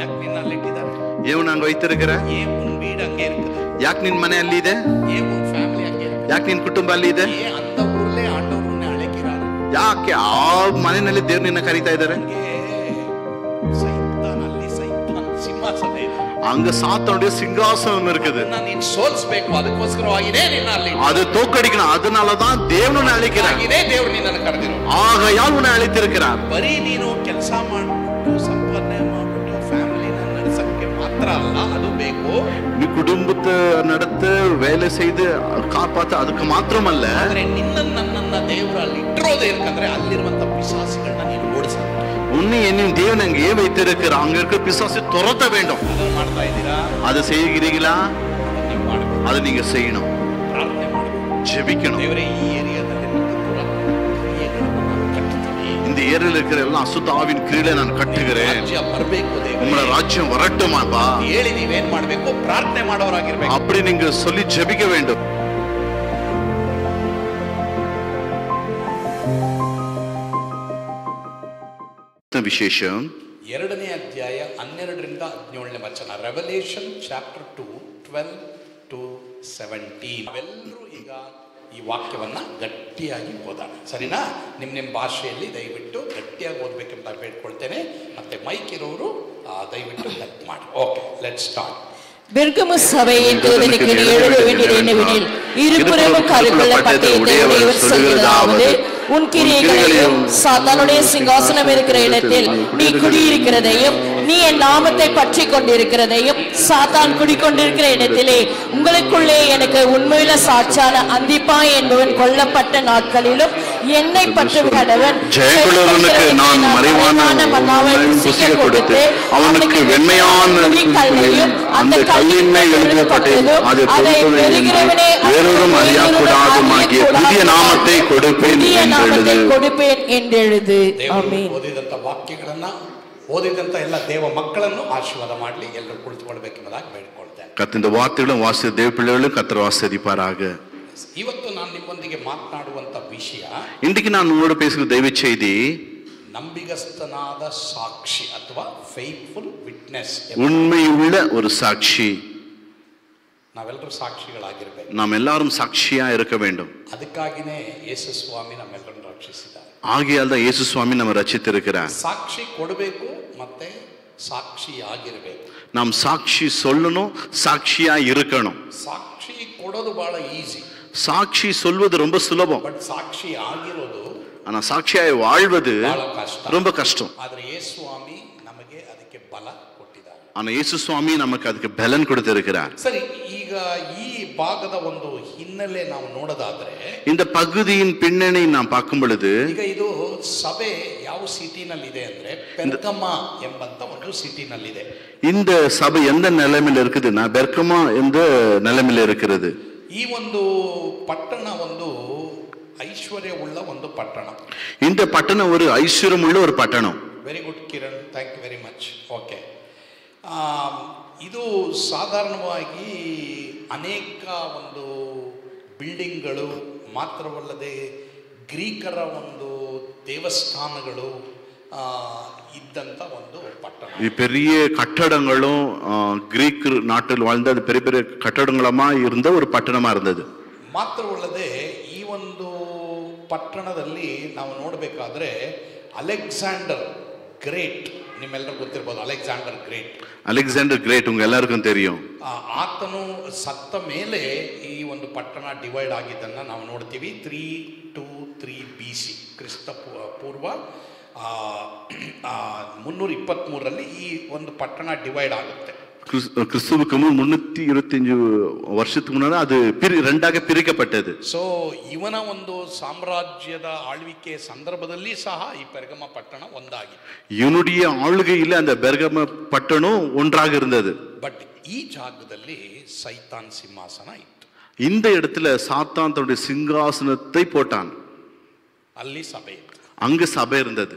ಯಾಕೆ ನಿನ್ನಲ್ಲಿ ಇಟ್ಟಿದ್ದಾರೆ? ஏன் அங்க வைத்திருக்கிற? ஏன் உன் வீடு அங்கே இருக்குது? ಯಾಕೆ ನಿನ್ ಮನೆ ಅಲ್ಲಿ ಇದೆ? ஏன் உன் ಫ್ಯಾಮಿಲಿ அங்கே இருக்குது? ಯಾಕೆ ನಿನ್ ಕುಟುಂಬ ಅಲ್ಲಿ ಇದೆ? ஏன் அந்த ஊர்லே ஆண்டவர் உன்னை அழைக்கிறார்? ಯಾಕೆ ಆ ಮನೆಯಲ್ಲಿ ದೇವ್ರು ನಿನ್ನ ಕರೀತಾ ಇದ್ದಾರೆ? ಸೈತಾನ್ ಅಲ್ಲಿ ಸೈತಾನ್ ಸಿಂಹಾಸನ ಇದೆ. அங்க சாத்தானுடைய சிங்காசனம் இருக்குது. ನೀನು ಸೋಲಿಸಬೇಕು, ಅದಕ್ಕೋಸ್ಕರವಾಗಿನೇ ನಿನ್ನ ಅಲ್ಲಿ அது தோக்கடிக்கணும். அதனாலதான் தேவன் உன்னை அழைக்கிறார். ಇದೇ ದೇವರು ನಿನ್ನನ್ನು ಕರೆದಿರೋ. ஆகையால் உன்னை அழைத்திருக்கிறார். ಬರೀ ನೀನು ಕೆಲಸ ಮಾಡ್ಬಿಟ್ಟು ಸಂಪಾದನೆ ಮಾಡ್ಬಿಟ್ಟು ಫ್ಯಾಮಿಲಿನ ನಡೆಸಕ್ಕೆ ಮಾತ್ರ ಅಲ್ಲ, ಅದು ಬೇಕು. நீ குடும்பத்தை நடத்த வேலை செய்து காப்பாத்த அதுக்கு மாத்திரமல்ல, ಆದ್ರೆ ನನ್ನನ್ನ ದೇವರು ಅಲ್ಲಿ ಇಟ್ಟಿರೋದೇ ಯಾಕಂದ್ರೆ ಅಲ್ಲಿರುವಂತ ಪಿಶಾಚಿಗಳನ್ನ ನೀನು ಓಡಿಸಬೇಕು. உன்னை என்னும் தேவன் அங்கே வைத்திருக்கிறார். அங்க இருக்க பிசாசை துரத்த வேண்டும். ಅದನ್ನ ಮಾಡ್ತಾ ಇದ್ದೀರಾ? அதை செய்கிறீங்களா? ನೀವು ಮಾಡಬೇಕು. அதை நீங்க செய்யணும். ಪ್ರಾರ್ಥನೆ ಮಾಡಬೇಕು, ஜெபிக்கணும். ದೇವರೇ ಈ ಏರಿಯಾದಲ್ಲಿ இந்த ஏரியால இருக்கிற எல்லா அசுத்த ஆவின் கிரியைகளை நான் கட்டுகிறேன். ರಾಜ್ಯ ಬರಬೇಕು ದೇವರೇ, உம்முடைய ராஜ்யம் வரட்டுமாப்பா ಹೇಳಿ ನೀವೇನ್ ಮಾಡಬೇಕು? ಪ್ರಾರ್ಥನೆ ಮಾಡೋರಾಗಿರ್ಬೇಕು. அப்படி நீங்க சொல்லி ஜெபிக்க வேண்டும். ವಿಶೇಷம் 2ನೇ ಅಧ್ಯಾಯ 12ರಿಂದ 17ನೇ ವಚನ. Revolution chapter 2 12 to 17. ನಾವೆಲ್ಲರೂ ಈಗ ಈ ವಾಕ್ಯವನ್ನ ಗಟ್ಟಿಯಾಗಿ ಓದೋಣ, ಸರಿನಾ? ನಿಮ್ಮ ಭಾಷೆಯಲ್ಲಿ ದಯವಿಟ್ಟು ಗಟ್ಟಿಯಾಗಿ ಓದಬೇಕೆಂತ ಬೇಡ್ಕೊಳ್ತೇನೆ. ಮತ್ತೆ ಮೈಕ್ ಇರೋರು ದಯವಿಟ್ಟು ಹೆಲ್ಪ್ ಮಾಡಿ. Okay, let start. பெர்கமு சபையின் தூதனுக்கு நீ எழுத வேண்டியது என்னவெனில், இருபுறமும் கருக்கொள்ளப்பட்ட தேவன் சொல்கிறதாவது, உன் கிரியைகளையும் சாத்தானுடைய சிங்காசனம் இருக்கிற இடத்தில் நீ குடியிருக்கிறதையும் நீ என் நாமத்தை பற்றி கொண்டிருக்கிறதையும் சாத்தான் குடிக்கொண்டிருக்கிற இடத்திலே உங்களுக்குள்ளே எனக்கு உண்மையில சாட்சான அந்திப்பா என்பவன் கொல்லப்பட்ட நாட்களிலும் என்னை பற்றும் கடவன் நான் மறைவான மன்னாவை புசிக்க கொடுத்து அவனுக்கு வெண்மையான கல்லையும் அந்த கல்லின் மேல் எழுதப்பட்டதும் அதை பெறுகிறவனே வேறொரும் அறியக்கூடாதுமாகிய புதிய நாமத்தை கொடுப்பேன் என்றெழுது. ಆಮೆನ್. ಓದಿದಂತ ವಾಕ್ಯಗಳನ್ನ ಓದಿದಂತ ಎಲ್ಲ ದೇವ ಮಕ್ಕಳನ್ನು ಆಶೀರ್ವಾದ ಮಾಡಲಿ. ಎಲ್ಲರೂ ಕುಳಿತುಕೊಳ್ಳಬೇಕೆಂಬುದಾಗಿ ಬೇಡಿಕೊಳ್ತೇನೆ. கர்த்தருடைய வார்த்தைகளும் வாசித்த தேவ பிள்ளைகளும் கர்த்தர் ஆசீர்வதிப்பாராக. ಇವತ್ತು ನಾನು ನಿಮ್ಮೊಂದಿಗೆ ಮಾತನಾಡುವಂತ ವಿಷಯ, இன்றைக்கு நான் உங்களோட பேசுகிற தெய்வ செய்தி, ನಂಬಿಗಸ್ತನಾದ ಸಾಕ್ಷಿ ಅಥವಾ ಫೇತ್ಫುಲ್ ವಿಟ್ನೆಸ್. உண்மையுள்ள ஒரு சாட்சி. ನಾವೆಲ್ಲರೂ ಸಾಕ್ಷಿಗಳಾಗಿರಬೇಕು. நாம் எல்லாரும் சாட்சியா இருக்க வேண்டும். ಅದಕ್ಕಾಗಿನೇ ಯೇಸು ಸ್ವಾಮಿ ನಮ್ಮೆಲ್ಲರನ್ನು ರಕ್ಷಿಸಿದ್ದಾರೆ. ஆகையால் தான் இயேசு சுவாமி நம்ம ரட்சித்திருக்கிறார். ಸಾಕ್ಷಿ ಕೊಡಬೇಕು ಮತ್ತೆ ಸಾಕ್ಷಿಯಾಗಿರಬೇಕು. நாம் சாட்சி சொல்லணும், சாட்சியா இருக்கணும். ಸಾಕ್ಷಿ ಕೊಡೋದು ಬಹಳ ಈಸಿ, சாட்சி சொல்வது ரொம்ப சுலபம். ಬಟ್ ಸಾಕ್ಷಿ ಆಗಿರೋದು, ஆனா சாட்சியாய் வாழ்வது ಬಹಳ ಕಷ್ಟ, ரொம்ப கஷ்டம். ಆದ್ರೆ ಯೇಸು ಸ್ವಾಮಿ ನಮಗೆ ಅದಕ್ಕೆ ಬಲ ಕೊಟ್ಟಿದ್ದಾರೆ. ஆனா இயேசு சுவாமி நமக்கு அதுக்கு பலன் கொடுத்திருக்கிறார். ಸರಿ, ಈಗ ಈ ಭಾಗದ ಒಂದು ಹಿನ್ನೆಲೆ ನಾವು ನೋಡೋದಾದ್ರೆ, இந்த பகுதியின் பின்னணி நாம் பார்க்கும் பொழுது, ಈಗ ಇದು ಸಭೆ ಯಾವ ಸಿಟಿನಲ್ಲಿದೆ ಅಂದ್ರೆ ಪೆರ್ಗಮ ಎಂಬಂತ ಒಂದು ಸಿಟಿನಲ್ಲಿದೆ. இந்த சபை எந்த நிலைமையில இருக்குதுன்னா பெர்கமா எந்த நிலைமையில இருக்கிறது. ಈ ಒಂದು ಪಟ್ಟಣ ಒಂದು ಐಶ್ವರ್ಯವುಳ್ಳ ಒಂದು ಪಟ್ಟಣ. இந்த பட்டணம் ஒரு ஐஸ்வர்யமுள்ள ஒரு பட்டணம். Very good Kiran, thank you very much. Okay, ಇದು ಸಾಧಾರಣವಾಗಿ ಅನೇಕ ಒಂದು ಬಿಲ್ಡಿಂಗ್ಗಳು ಮಾತ್ರವಲ್ಲದೆ ಗ್ರೀಕರ ಒಂದು ದೇವಸ್ಥಾನಗಳು ಇದ್ದಂಥ ಒಂದು ಪಟ್ಟಣ. பெரிய கட்டடங்களும் கிரீக் நாட்டில் வாழ்ந்த பெரிய பெரிய கட்டடங்களமா இருந்த ஒரு பட்டணமா இருந்தது. ಮಾತ್ರವಲ್ಲದೆ ಈ ಒಂದು ಪಟ್ಟಣದಲ್ಲಿ ನಾವು ನೋಡಬೇಕಾದ್ರೆ ಅಲೆಕ್ಸಾಂಡರ್ ಗ್ರೇಟ್, ನಿಮ್ಮೆಲ್ಲರಿಗೂ ಗೊತ್ತಿರ್ಬೋದು ಅಲೆಕ್ಸಾಂಡರ್ ಗ್ರೇಟ್. அலெக்சாண்டர் கிரேட் உங்க எல்லாருக்கும் தெரியும். ಆತನು ಸತ್ತ ಮೇಲೆ ಈ ಒಂದು ಪಟ್ಟಣ ಡಿವೈಡ್ ಆಗಿದ್ದನ್ನು ನಾವು ನೋಡ್ತೀವಿ. 323 BC, ಕ್ರಿಸ್ತ ಪೂರ್ವ 323ರಲ್ಲಿ ಈ ಒಂದು ಪಟ್ಟಣ ಡಿವೈಡ್ ಆಗುತ್ತೆ. கிறிஸ்துவுக்கு முன் 325 வருஷத்துக்கு முன்னாடி அது ரெண்டாக பிரிக்கப்பட்டது. ಸೊ ಇವನ ಒಂದು ಸಾಮ್ರಾಜ್ಯದ ಆಳ್ವಿಕೆ ಸಂದರ್ಭದಲ್ಲಿ ಸಹ ಈ ಪೆರ್ಗಮ ಪಟ್ಟಣ ಒಂದಾಗಿತ್ತು. இவனுடைய ஆளுகையில் அந்த பெர்கம பட்டணம் ஒன்றாக இருந்தது. ಬಟ್ ಈ ಜಾಗದಲ್ಲಿ ಸೈತಾನ್ ಸಿಂಹಾಸನ ಇತ್ತು. இந்த இடத்துல சாத்தான் தன்னுடைய சிங்காசனத்தை போட்டான். ಅಲ್ಲಿ ಸಭೆ ಇತ್ತು, அங்கு சபை இருந்தது.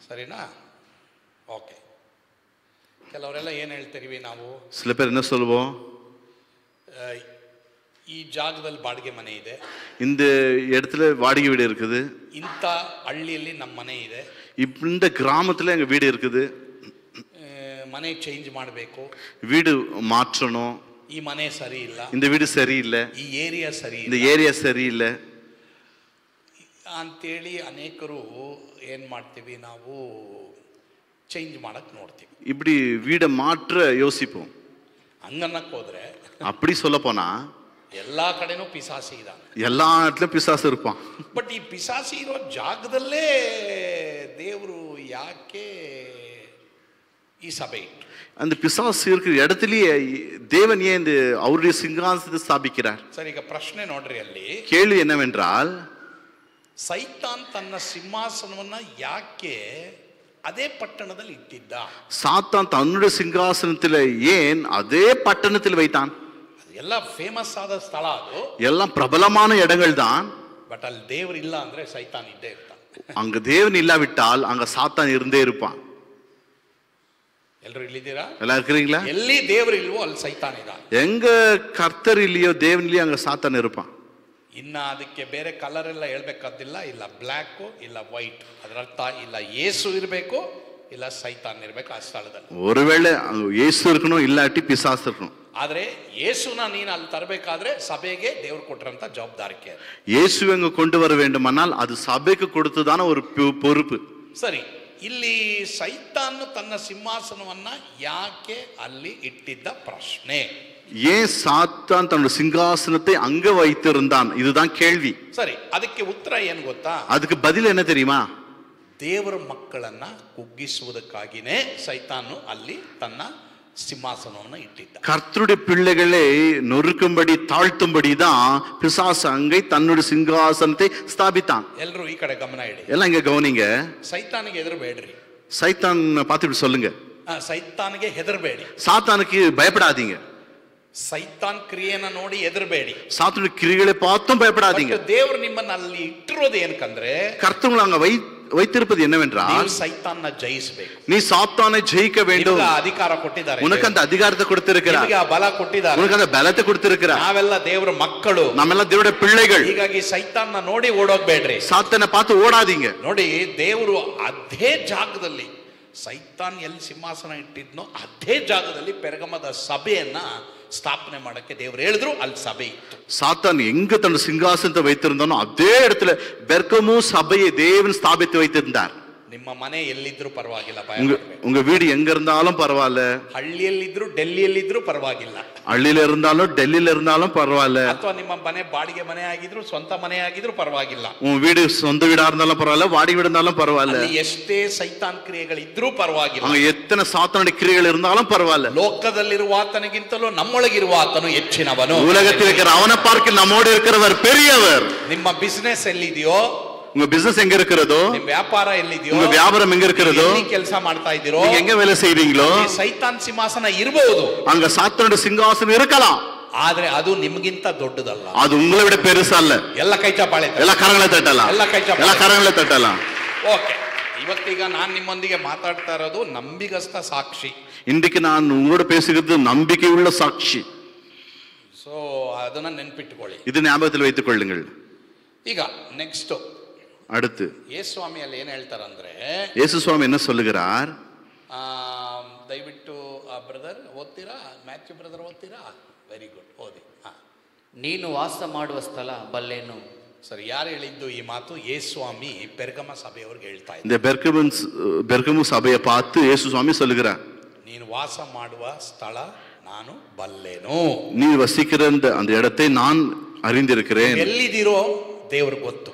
ಸರಿನಾ? ಓಕೆ, ಕೆಲವರೆಲ್ಲ ಏನು ಹೇಳ್ತೀವಿ ನಾವು, சில பேர் என்ன சொல்லுவோம், ಈ ಜಾಗದಲ್ಲಿ ಬಾಡಿಗೆ ಮನೆ ಇದೆ, இந்த இடத்துல வாடகை வீடு இருக்குது, ಇಂಥ ಹಳ್ಳಿಯಲ್ಲಿ ನಮ್ಮ ಮನೆ ಇದೆ, இந்த கிராமத்துல எங்க வீடு இருக்குது, ಮನೆ ಚೇಂಜ್ ಮಾಡಬೇಕು, வீடு மாற்றணும், ಈ ಮನೆ ಸರಿ ಇಲ್ಲ, இந்த வீடு சரியில்லை, ಈ ಏರಿಯಾ ಸರಿ இந்த ಇಲ್ಲ ஏரியா சரியில்லை ಅಂತೇಳಿ ಅನೇಕರು ಏನು ಮಾಡ್ತೀವಿ, ನಾವು ಚೇಂಜ್ ಮಾಡಕ್ಕೆ ನೋಡ್ತೀವಿ. இப்படி வீடை மாற்ற யோசிப்போம். ಹಂಗನ್ನಕ್ಕೆ ಹೋದ್ರೆ அப்படி சொல்ல போனா ಎಲ್ಲಾ ಕಡೆನೂ ಪಿಸಾಸಿ ಇದ್ದಾನೆ, எல்லா இடத்துலயும் பிசாசு இருப்பான். ಬಟ್ ಈ ಪಿಸಾಸಿ ಇರೋ ಜಾಗದಲ್ಲೇ ದೇವರು ಯಾಕೆ ಈ ಸಭೆ ಇಟ್ಟು? அந்த பிசாசு இருக்கிற இடத்துலயே தேவன் ஏன் இந்த அவருடைய சிங்காசனத்தை ஸ்தாபிக்கிறார்? ಸರ್, ಈಗ ಪ್ರಶ್ನೆ ನೋಡ್ರಿ, ಅಲ್ಲಿ கேள்வி என்னவென்றால், ಸೈತಾನ್ ತನ್ನ ಸಿಂಹಾಸನವನ್ನ ಯಾಕೆ ಅದೇ ಪಟ್ಟಣದಲ್ಲಿ ಇಟ್ಟಿದ್ದ? சாத்தான் தன்னுடைய சிங்காசனத்தில் ஏன் அதே பட்டணத்தில் வைத்தான்? ಎಲ್ಲ ಫೇಮಸ್ ಆದ ಸ್ಥಳ ಅದು, எல்லாம் பிரபலமான இடங்கள் தான். ಬಟ್ ಅಲ್ಲಿ ದೇವರು ಇಲ್ಲ ಅಂದ್ರೆ ಸೈತಾನ್ ಇದ್ದೇ ಇರ್ತಾನೆ. அங்க தேவன் இல்லாவிட்டால் அங்க சாத்தான் இருந்தே இருப்பான். ಎಲ್ಲರೂ ಇಲ್ಲಿದ್ದೀರಾ? எல்லாம் இருக்கிறீங்களா? ಎಲ್ಲಿ ದೇವರು ಇಲ್ವೋ ಅಲ್ಲಿ ಸೈತಾನ್ ಇದ್ದಾನೆ. எங்க கர்த்தர் இல்லையோ தேவன் இல்லையோ அங்க சாத்தான் இருப்பான். ಇನ್ನ ಅದಕ್ಕೆ ಬೇರೆ ಕಲರ್ ಎಲ್ಲ ಹೇಳ್ಬೇಕಾದಿಲ್ಲ, ಇಲ್ಲ ಬ್ಲ್ಯಾಕ್ ಇಲ್ಲ ವೈಟ್, ಅದರ ಅರ್ಥ ಇಲ್ಲ ಯೇಸು ಇರಬೇಕು ಇಲ್ಲ ಸೈತಾನ್ ಇರಬೇಕು ಆ ಸ್ಥಳದಲ್ಲಿ. ஒருவேளை இயேசு இருக்கணும், இல்லாட்டி பிசாசு இருக்கணும். ಆದ್ರೆ ಯೇಸುನ ನೀನು ಅಲ್ಲಿ ತರಬೇಕಾದ್ರೆ ಸಭೆಗೆ ದೇವ್ರು ಕೊಟ್ಟರಂತ ಜವಾಬ್ದಾರಿಕೆ. இயேசு அங்க கொண்டு வர வேண்டுமானால் அது சபைக்கு கொடுத்ததான ஒரு பொறுப்பு. ಸರಿ, ಇಲ್ಲಿ ಸೈತಾನ್ ತನ್ನ ಸಿಂಹಾಸನವನ್ನ ಯಾಕೆ ಅಲ್ಲಿ ಇಟ್ಟಿದ್ದ ಪ್ರಶ್ನೆ? ஏன் சாத்தான் தன்னோட சிங்காசனத்தை அங்க வைத்திருந்தான்? இதுதான் கேள்வி. ಸರಿ, ಅದಕ್ಕೆ ಉತ್ತರ ಏನ್ ಗೊತ್ತಾ? அதுக்கு பதில் என்ன தெரியுமா? ದೇವರ ಮಕ್ಕಳನ್ನ ಕುಗ್ಗಿಸುವುದಕ್ಕಾಗಿನೇ ಸೈತಾನು ಅಲ್ಲಿ ತನ್ನ ಸಿಂಹಾಸನವನ್ನು ಇಟ್ಟಿದ್ದ. கர்த்தருடைய பிள்ளைகளை நொறுக்கும்படி தாழ்த்தும்படி தான் பிசாசு அங்கே தன்னுடைய சிங்காசனத்தை ஸ்தாபித்தான். ಎಲ್ಲರೂ ಈ ಕಡೆ ಗಮನ ಇಡಿ. எல்லாம் இங்க கவனிங்க. ಸೈತಾನಿಗೆ ಹೆದರಬೇಡ್ರಿ. சைத்தான் பார்த்து இப்படி சொல்லுங்க. ಸೈತಾನಿಗೆ ಹೆದರಬೇಡಿ. சாத்தானுக்கு பயப்படாதீங்க. ಸೈತಾನ್ ಕ್ರಿಯೆನ ನೋಡಿ ಹೆದರಬೇಡಿ. சாத்தானுடைய கிரிகளை பார்த்தும் பயப்படாதீங்க. ದೇವರು ನಿಮ್ಮನ್ನ ಅಲ್ಲಿ ಇಟ್ಟಿರೋದು ಏನಕಂದ್ರೆ, கர்த்தர் அங்க வைத்திருப்பது என்னவென்றால், ಸೈತಾನ್ನ ಜಯಿಸಬೇಕು. நீ சாத்தானை ஜெயிக்க வேண்டும். ಅಧಿಕಾರ ಕೊಟ್ಟಿದ್ದಾರೆ, உனக்கு அந்த அதிகாரத்தை கொடுத்திருக்கிறார், ಬಲ ಕೊಟ್ಟಿದ್ದಾರೆ, உனக்கு அந்த பலத்தை கொடுத்திருக்கிறார். ನಾವೆಲ್ಲ ದೇವರ ಮಕ್ಕಳು, ನಾವೆಲ್ಲ ದೇವರ பிள்ளைகள். ಹೀಗಾಗಿ ಸೈತಾನ್ನ ನೋಡಿ ಓಡೋಗ್ಬೇಡ್ರಿ, சாத்தானை பார்த்து ಓಡಾದೀங்க. ನೋಡಿ, ದೇವರು ಅದೇ ಜಾಗದಲ್ಲಿ ಸೈತಾನ್ ಎಲ್ಲಿ ಸಿಂಹಾಸನ ಇಟ್ಟಿದ್ನೋ ಅದೇ ಜಾಗದಲ್ಲಿ ಪೆರ್ಗಮದ ಸಭೆಯನ್ನ ಸ್ಥಾಪನೆ ಮಾಡಕ್ಕೆ ದೇವರು ಹೇಳಿದ್ರು, ಅಲ್ಲಿ ಸಭೆ ಇತ್ತು. சாத்தான் எங்க தன் சிங்காசனத்தை வைத்திருந்தானோ அதே இடத்துல பெர்கமு சபையை தேவன் ஸ்தாபித்து வைத்திருந்தார். ನಿಮ್ಮ ಮನೆ ಎಲ್ಲಿದ್ರು ಪರವಾಗಿಲ್ಲ, உங்க வீடு எங்க இருந்தாலும் பரவாயில்ல, ಹಳ್ಳಿಯಲ್ಲಿದ್ರು ಡೆಲ್ಲಿಯಲ್ಲಿದ್ರು ಪರವಾಗಿಲ್ಲ, ಹಳ್ಳಿயில இருந்தாலும் டெல்லியில இருந்தாலும் பரவாயில்ல, ಅಥವಾ ನಿಮ್ಮ ಮನೆ ಬಾಡಿಗೆ ಮನೆ ಆಗಿದ್ರು ಸ್ವಂತ ಮನೆ ಆಗಿದ್ರು ಪರವಾಗಿಲ್ಲ, உன் வீடு சொந்த வீடா இருந்தாலும் பரவாயில்ல, வாடகை வீடு இருந்தாலும் பரவாயில்ல, ಎಷ್ಟೇ ಸೈತಾನ್ ಕ್ರಿಯೆಗಳಿದ್ರೂ ಪರವಾಗಿಲ್ಲ, அங்க எத்தனை சாத்தானுடைய கிரியைகள் இருந்தாலும் பரவாயில்ல, ಲೋಕದಲ್ಲಿರುವ ಆತನಿಗಿಂತಲೂ ನಮ್ಮೊಳಗಿರುವ ಆತನು ಹೆಚ್ಚಿನವನು, உலகத்தில் இருக்கிற அவனை பார்க்க நம்மோடு இருக்கிறவர் பெரியவர். ನಿಮ್ಮ ಬಿಸಿನೆಸ್ ಎಲ್ಲಿದೆಯೋ, உங்க பிசினஸ் எங்க இருக்கிறதோ, ನಿಮ್ಮ ವ್ಯಾಪಾರ ಎಲ್ಲಿದೆಯೋ, உங்க வியாபாரம் எங்க இருக்கிறதோ, ಕೆಲಸ ಮಾಡ್ತಾ ಇದ್ದೀರೋ, நீங்க எங்க வேலை செய்றீங்களோ, ಸೈತಾನ್ ಸಿಂಹಾಸನ ಇರಬಹುದು, அங்க சாத்தானுடைய சிங்காசனம் இருக்கலாம், ಆದ್ರೆ ಅದು ನಿಮಗಿಂತ ದೊಡ್ಡದಲ್ಲ, அது உங்களை விட பெருசு அல்ல. ಎಲ್ಲ ಕೈ ಚಪ್ಪಾಳೆ, ಎಲ್ಲ ಕರங்களை ತಟ್ಟலாம், ಎಲ್ಲ ಕರங்களை ತಟ್ಟலாம். ಓಕೆ, ಇವತ್ತೀಗ ನಾನು ನಿಮ್ಮೊಂದಿಗೆ ಮಾತಾಡ್ತಾ ಇರೋದು ನಂಬಿಗಸ್ತ ಸಾಕ್ಷಿ. இன்றைக்கு நான் உங்களோட பேசுகிறது நம்பிக்கை உள்ள சாட்சி. ಸೊ ಅದನ್ನ ನೆನ್ಪಿಟ್ಟುಕೊಳ್ಳಿ, இது ஞாபகத்தில் வைத்துக் கொள்ளுங்கள். ಈಗ ನೆಕ್ಸ್ಟ್ அடுத்து ಯೇಸುಸ್ವಾಮಿ ಅಲ್ಲಿ ಏನ್ ಹೇಳ್ತಾರಂದ್ರೆ, இயேசு சுவாமி என்ன சொல்லுகிறார்? ದಯವಿಟ್ಟು ಬ್ರದರ್ ಓದ್ತೀರಾ? ಮ್ಯಾಥ್ಯೂ ಬ್ರದರ್ ಓದ್ತೀರಾ? ವೆರಿ ಗುಡ್, ಓದಿ. ನೀನು ವಾಸ ಮಾಡುವ ಸ್ಥಳ ಬಲ್ಲೇನು. ಸರಿ, ಯಾರು ಹೇಳಿದ್ದು ಈ ಮಾತು? ಯೇಸುಸ್ವಾಮಿ ಪೆರ್ಗಮ ಸಭೆಯವ್ರಿಗೆ ಹೇಳ್ತಾ ಇದ್ದಾರೆ. இந்த பெர்கமு சபையை பார்த்து இயேசு சுவாமி சொல்லுகிறார், ನೀನು ವಾಸ ಮಾಡುವ ಸ್ಥಳ ನಾನು ಬಲ್ಲೇನು, நீ வசிக்கிற அந்த இடத்தை நான் அறிந்திருக்கிறேன். ಎಲ್ಲಿದ್ದೀರೋ ದೇವ್ರಿಗೆ ಗೊತ್ತು,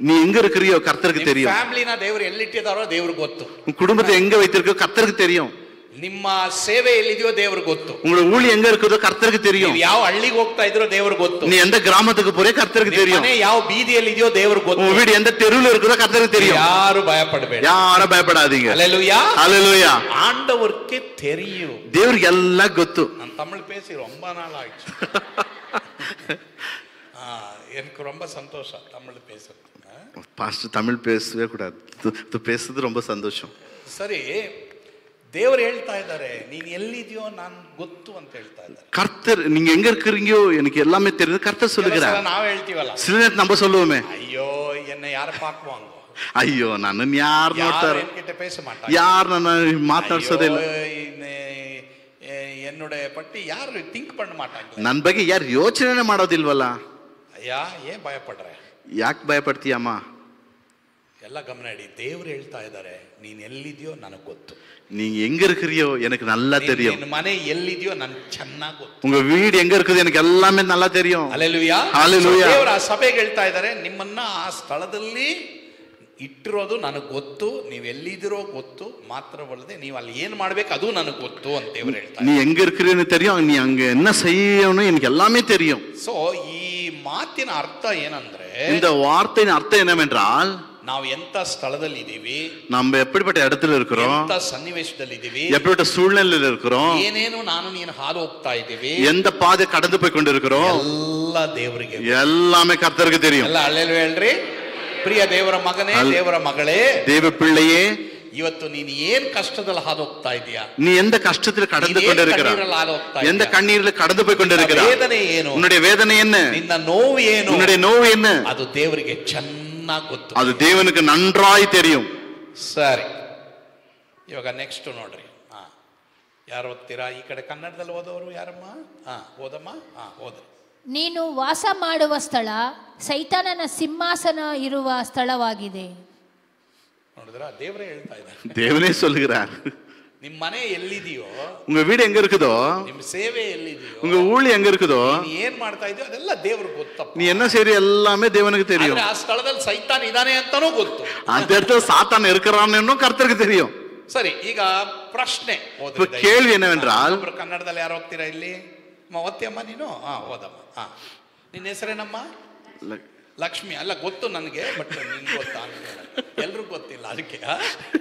நீ எங்க இருக்கிறியோ கர்த்தருக்கு தெரியும், ಫ್ಯಾಮಿಲಿನ ದೇವರು ಎಲ್ಲಿಟ್ಟಿದಾರೋ ದೇವ್ರಿಗೆ ಗೊತ್ತು, உன் குடும்பத்தை எங்க வைத்திருக்கோ கர்த்தருக்கு தெரியும், ನಿಮ್ಮ ಸೇವೆ ಎಲ್ಲಿದೆಯೋ ದೇವ್ರಿಗೆ ಗೊತ್ತು, உங்களோட ஊழியம் எங்க இருக்குதோ கர்த்தருக்கு தெரியும், ಯಾವ ಹಳ್ಳಿಗೆ ಹೋಗ್ತಾ ಇದ್ರೋ ದೇವ್ರಿಗೆ ಗೊತ್ತು, நீ எந்த கிராமத்துக்கு போறே கர்த்தருக்கு தெரியும், ಯಾವ ಬೀದಿಯಲ್ಲಿ ಇದೆಯೋ ದೇವ್ರಿಗೆ ಗೊತ್ತು, உன் வீடு எந்த தெருவில் இருக்குதோ கர்த்தருக்கு தெரியும். ಯಾರು ಭಯಪಡಬೇಡಿ, யாரும் பயப்படாதீங்க. ஹல்லேலூயா, ஹல்லேலூயா. ஆண்டவருக்கு தெரியும், தேவருக்கு எல்லாம் ಗೊತ್ತು. நான் தமிழ் பேசி ரொம்ப நாள் ஆயிடுச்சு. எனக்கு ரொம்ப சந்தோஷம் தமிழ் பேசுறது. பாஸ்டர் தமிழ் பேசவே கூடாது, பேசுறது ரொம்ப சந்தோஷம். ಸರಿ, ದೇವರು ಹೇಳ್ತಾ ಇದ್ದಾರೆ, ನೀನ್ ಎಲ್ಲಿದೆಯೋ ನಾನು ಗೊತ್ತು ಅಂತ ಹೇಳ್ತಾ ಇದ್ದಾರೆ. கர்த்தர் நீங்க எங்க இருக்கிறீங்கோ எனக்கு எல்லாமே தெரியுது கர்த்தர் சொல்லுகிறார். ನಾವು ಹೇಳ್ತೀವಲ್ಲ, சில நேரத்துல நம்ம சொல்லுவோமே, ಅಯ್ಯೋ ಎನ್ನ ಯಾರು ಪಾಕುವಾಂಗ, ஐயோ ನನ್ನ ಯಾರು ನೋಡ್ತಾರೆ, ಎನ್ಕಿட்ட ಪೇಸ ಮಾಟ, ಯಾರು ನನ್ನ ಮಾತನಾಡ್ಸೋದೇ ಇಲ್ಲ, என்னுடைய பற்றி யாரு திங்க் பண்ண மாட்டாங்க. ನನ್ನ ಬಗ್ಗೆ ಯಾರು ಯೋಚನೆ ಮಾಡೋದಿಲ್ವಲ್ಲ. ಅಯ್ಯ ಏನ್ ಭಯ ಪಡ್ರೆ, ಯಾಕೆ ಭಯ ಪಡ್ತೀಯಮ್ಮ? ಎಲ್ಲ ಗಮನ ಇಡಿ. ದೇವ್ರು ಹೇಳ್ತಾ ಇದ್ದಾರೆ, ನೀನ್ ಎಲ್ಲಿದ್ಯೋ ನನಗೆ ಗೊತ್ತು. நீ எங்க இருக்கிறியோ எனக்கு நல்லா தெரியும். ನಿನ್ನ ಮನೆ ಎಲ್ಲಿದ್ಯೋ ನನಗೆ ಚೆನ್ನಾಗಿ ಗೊತ್ತು. உங்க வீடு எங்க இருக்குது எனக்கு எல்லாமே நல்லா தெரியும். Hallelujah, hallelujah. ದೇವರು ಆ ಸಭೆಗೆ ಹೇಳ್ತಾ ಇದ್ದಾರೆ, ನಿಮ್ಮನ್ನ ಆ ಸ್ಥಳದಲ್ಲಿ ಇಟ್ಟಿರೋದು ನನಗೆ ಗೊತ್ತು, ನೀವು ಎಲ್ಲಿದ್ದೀರೋ ಗೊತ್ತು, ಮಾತ್ರವಲ್ಲದೆ ನೀವು ಅಲ್ಲಿ ಏನ್ ಮಾಡ್ಬೇಕು ಅದು ನನಗೆ ಗೊತ್ತು ಅಂತ ದೇವರು ಹೇಳ್ತಾರೆ. நீ எங்க இருக்கிறேன்னு தெரியும், நீ அங்க என்ன செய்யணும் எனக்கு எல்லாமே தெரியும். ಸೊ ಈ ಮಾತಿನ ಅರ್ಥ ಏನಂದ್ರೆ, இந்த வார்த்தையின் அர்த்தம் என்னவென்றால், ನಾವು ಎಂತ ಸ್ಥಳದಲ್ಲಿ ಇದೀವಿ, நம்ம எப்படிப்பட்ட இடத்துல இருக்கிறோம், ಎಂತ ಸನ್ನಿವೇಶದಲ್ಲಿ ಇದೀವಿ, எப்படிப்பட்ட சூழ்நிலையில இருக்கிறோம், ಏನೇನು ನಾನು ನೀನು ಹಾದು ಹೋಗ್ತಾ ಇದೀವಿ, எந்த பாதை கடந்து போய் கொண்டிருக்கிறோம், ಎಲ್ಲ ದೇವರಿಗೆ எல்லாமே கர்த்தருக்கு தெரியும். ಎಲ್ಲ ಹಲ್ಲೆಲೂಯಾ ಹೇಳ್ರಿ. ಪ್ರಿಯ ದೇವರ ಮಗನೇ, ದೇವರ ಮಗಳೇ, தேவ பிள்ளையே, ಇವತ್ತು ನೀನು ಏನ್ ಕಷ್ಟದಲ್ಲಿ ಹಾದು ಹೋಗ್ತಾ ಇದೀಯಾ, நீ எந்த கஷ்டத்துல கடந்து கொண்டிருக்கிறாய், எந்த கண்ணீர்ல கடந்து போய் கொண்டிருக்கிறாய், ವೇದನೆ ಏನು, உன்னுடைய வேதனை என்ன, ನಿನ್ನ ನೋವು ಏನು, உன்னுடைய நோவு என்ன, ಅದು ದೇವರಿಗೆ ಚೆನ್ನಾಗಿ ಗೊತ್ತು, அது தேவனுக்கு நன்றாய் தெரியும். ಸರಿ, ಇವಾಗ ನೆಕ್ಸ್ಟ್ ನೋಡ್ರಿ. ಯಾರು ಓದ್ತೀರಾ? ಈ ಕಡೆ ಕನ್ನಡದಲ್ಲಿ ಓದೋರು ಯಾರಮ್ಮ? ಓದಮ್ಮ. ಓದ್ರಿ. ನೀನು ವಾಸ ಮಾಡುವ ಸ್ಥಳ ಸೈತಾನನ ಸಿಂಹಾಸನ ಇರುವ ಸ್ಥಳವಾಗಿದೆ. ನೋಡಿದ್ರ, ದೇವರೇ ಹೇಳ್ತಾ ಇದ್ದಾರೆ, தேவனே சொல்லுகிறார். ನಿಮ್ ಮನೆ ಎಲ್ಲಿದೆಯೋ, உங்க வீடு எங்க இருக்குதோ, ನಿಮ್ ಸೇವೆ ಎಲ್ಲಿದೆಯೋ, உங்க ஊழி எங்க இருக்குதோ, ನೀನ್ ಏನ್ ಮಾಡ್ತಾ ಇದೆಯೋ ಅದೆಲ್ಲ ದೇವ್ರಿಗೆ ಗೊತ್ತಪ್ಪ. நீ என்ன செய்ற எல்லாமே தேவனுக்கு தெரியும். ಆ ಸ್ಥಳದಲ್ಲಿ ಸೈತಾನ್ ಇದಾನೆ ಅಂತಾನೂ ಗೊತ್ತು. அந்த இடத்துல சாத்தான் இருக்கிறான்னு கர்த்தருக்கு தெரியும். ಸರಿ, ಈಗ ಪ್ರಶ್ನೆ இப்ப கேள்வி என்னவென்றால், ಕನ್ನಡದಲ್ಲಿ ಯಾರು ಹೋಗ್ತೀರಾ ಇಲ್ಲಿ? ಓದ್ತಿಯಮ್ಮ ನೀನು? ಓದಮ್ಮ. ನಿನ್ನ ಹೆಸರೇನಮ್ಮ? ಲಕ್ಷ್ಮಿ. ಅಲ್ಲ, ಗೊತ್ತು ನನಗೆ, ಬಟ್ ನಿನ್ಗೆ ಗೊತ್ತಾ ಅಂತ ಎಲ್ರಿಗೂ ಗೊತ್ತಿಲ್ಲ, ಅದಕ್ಕೆ.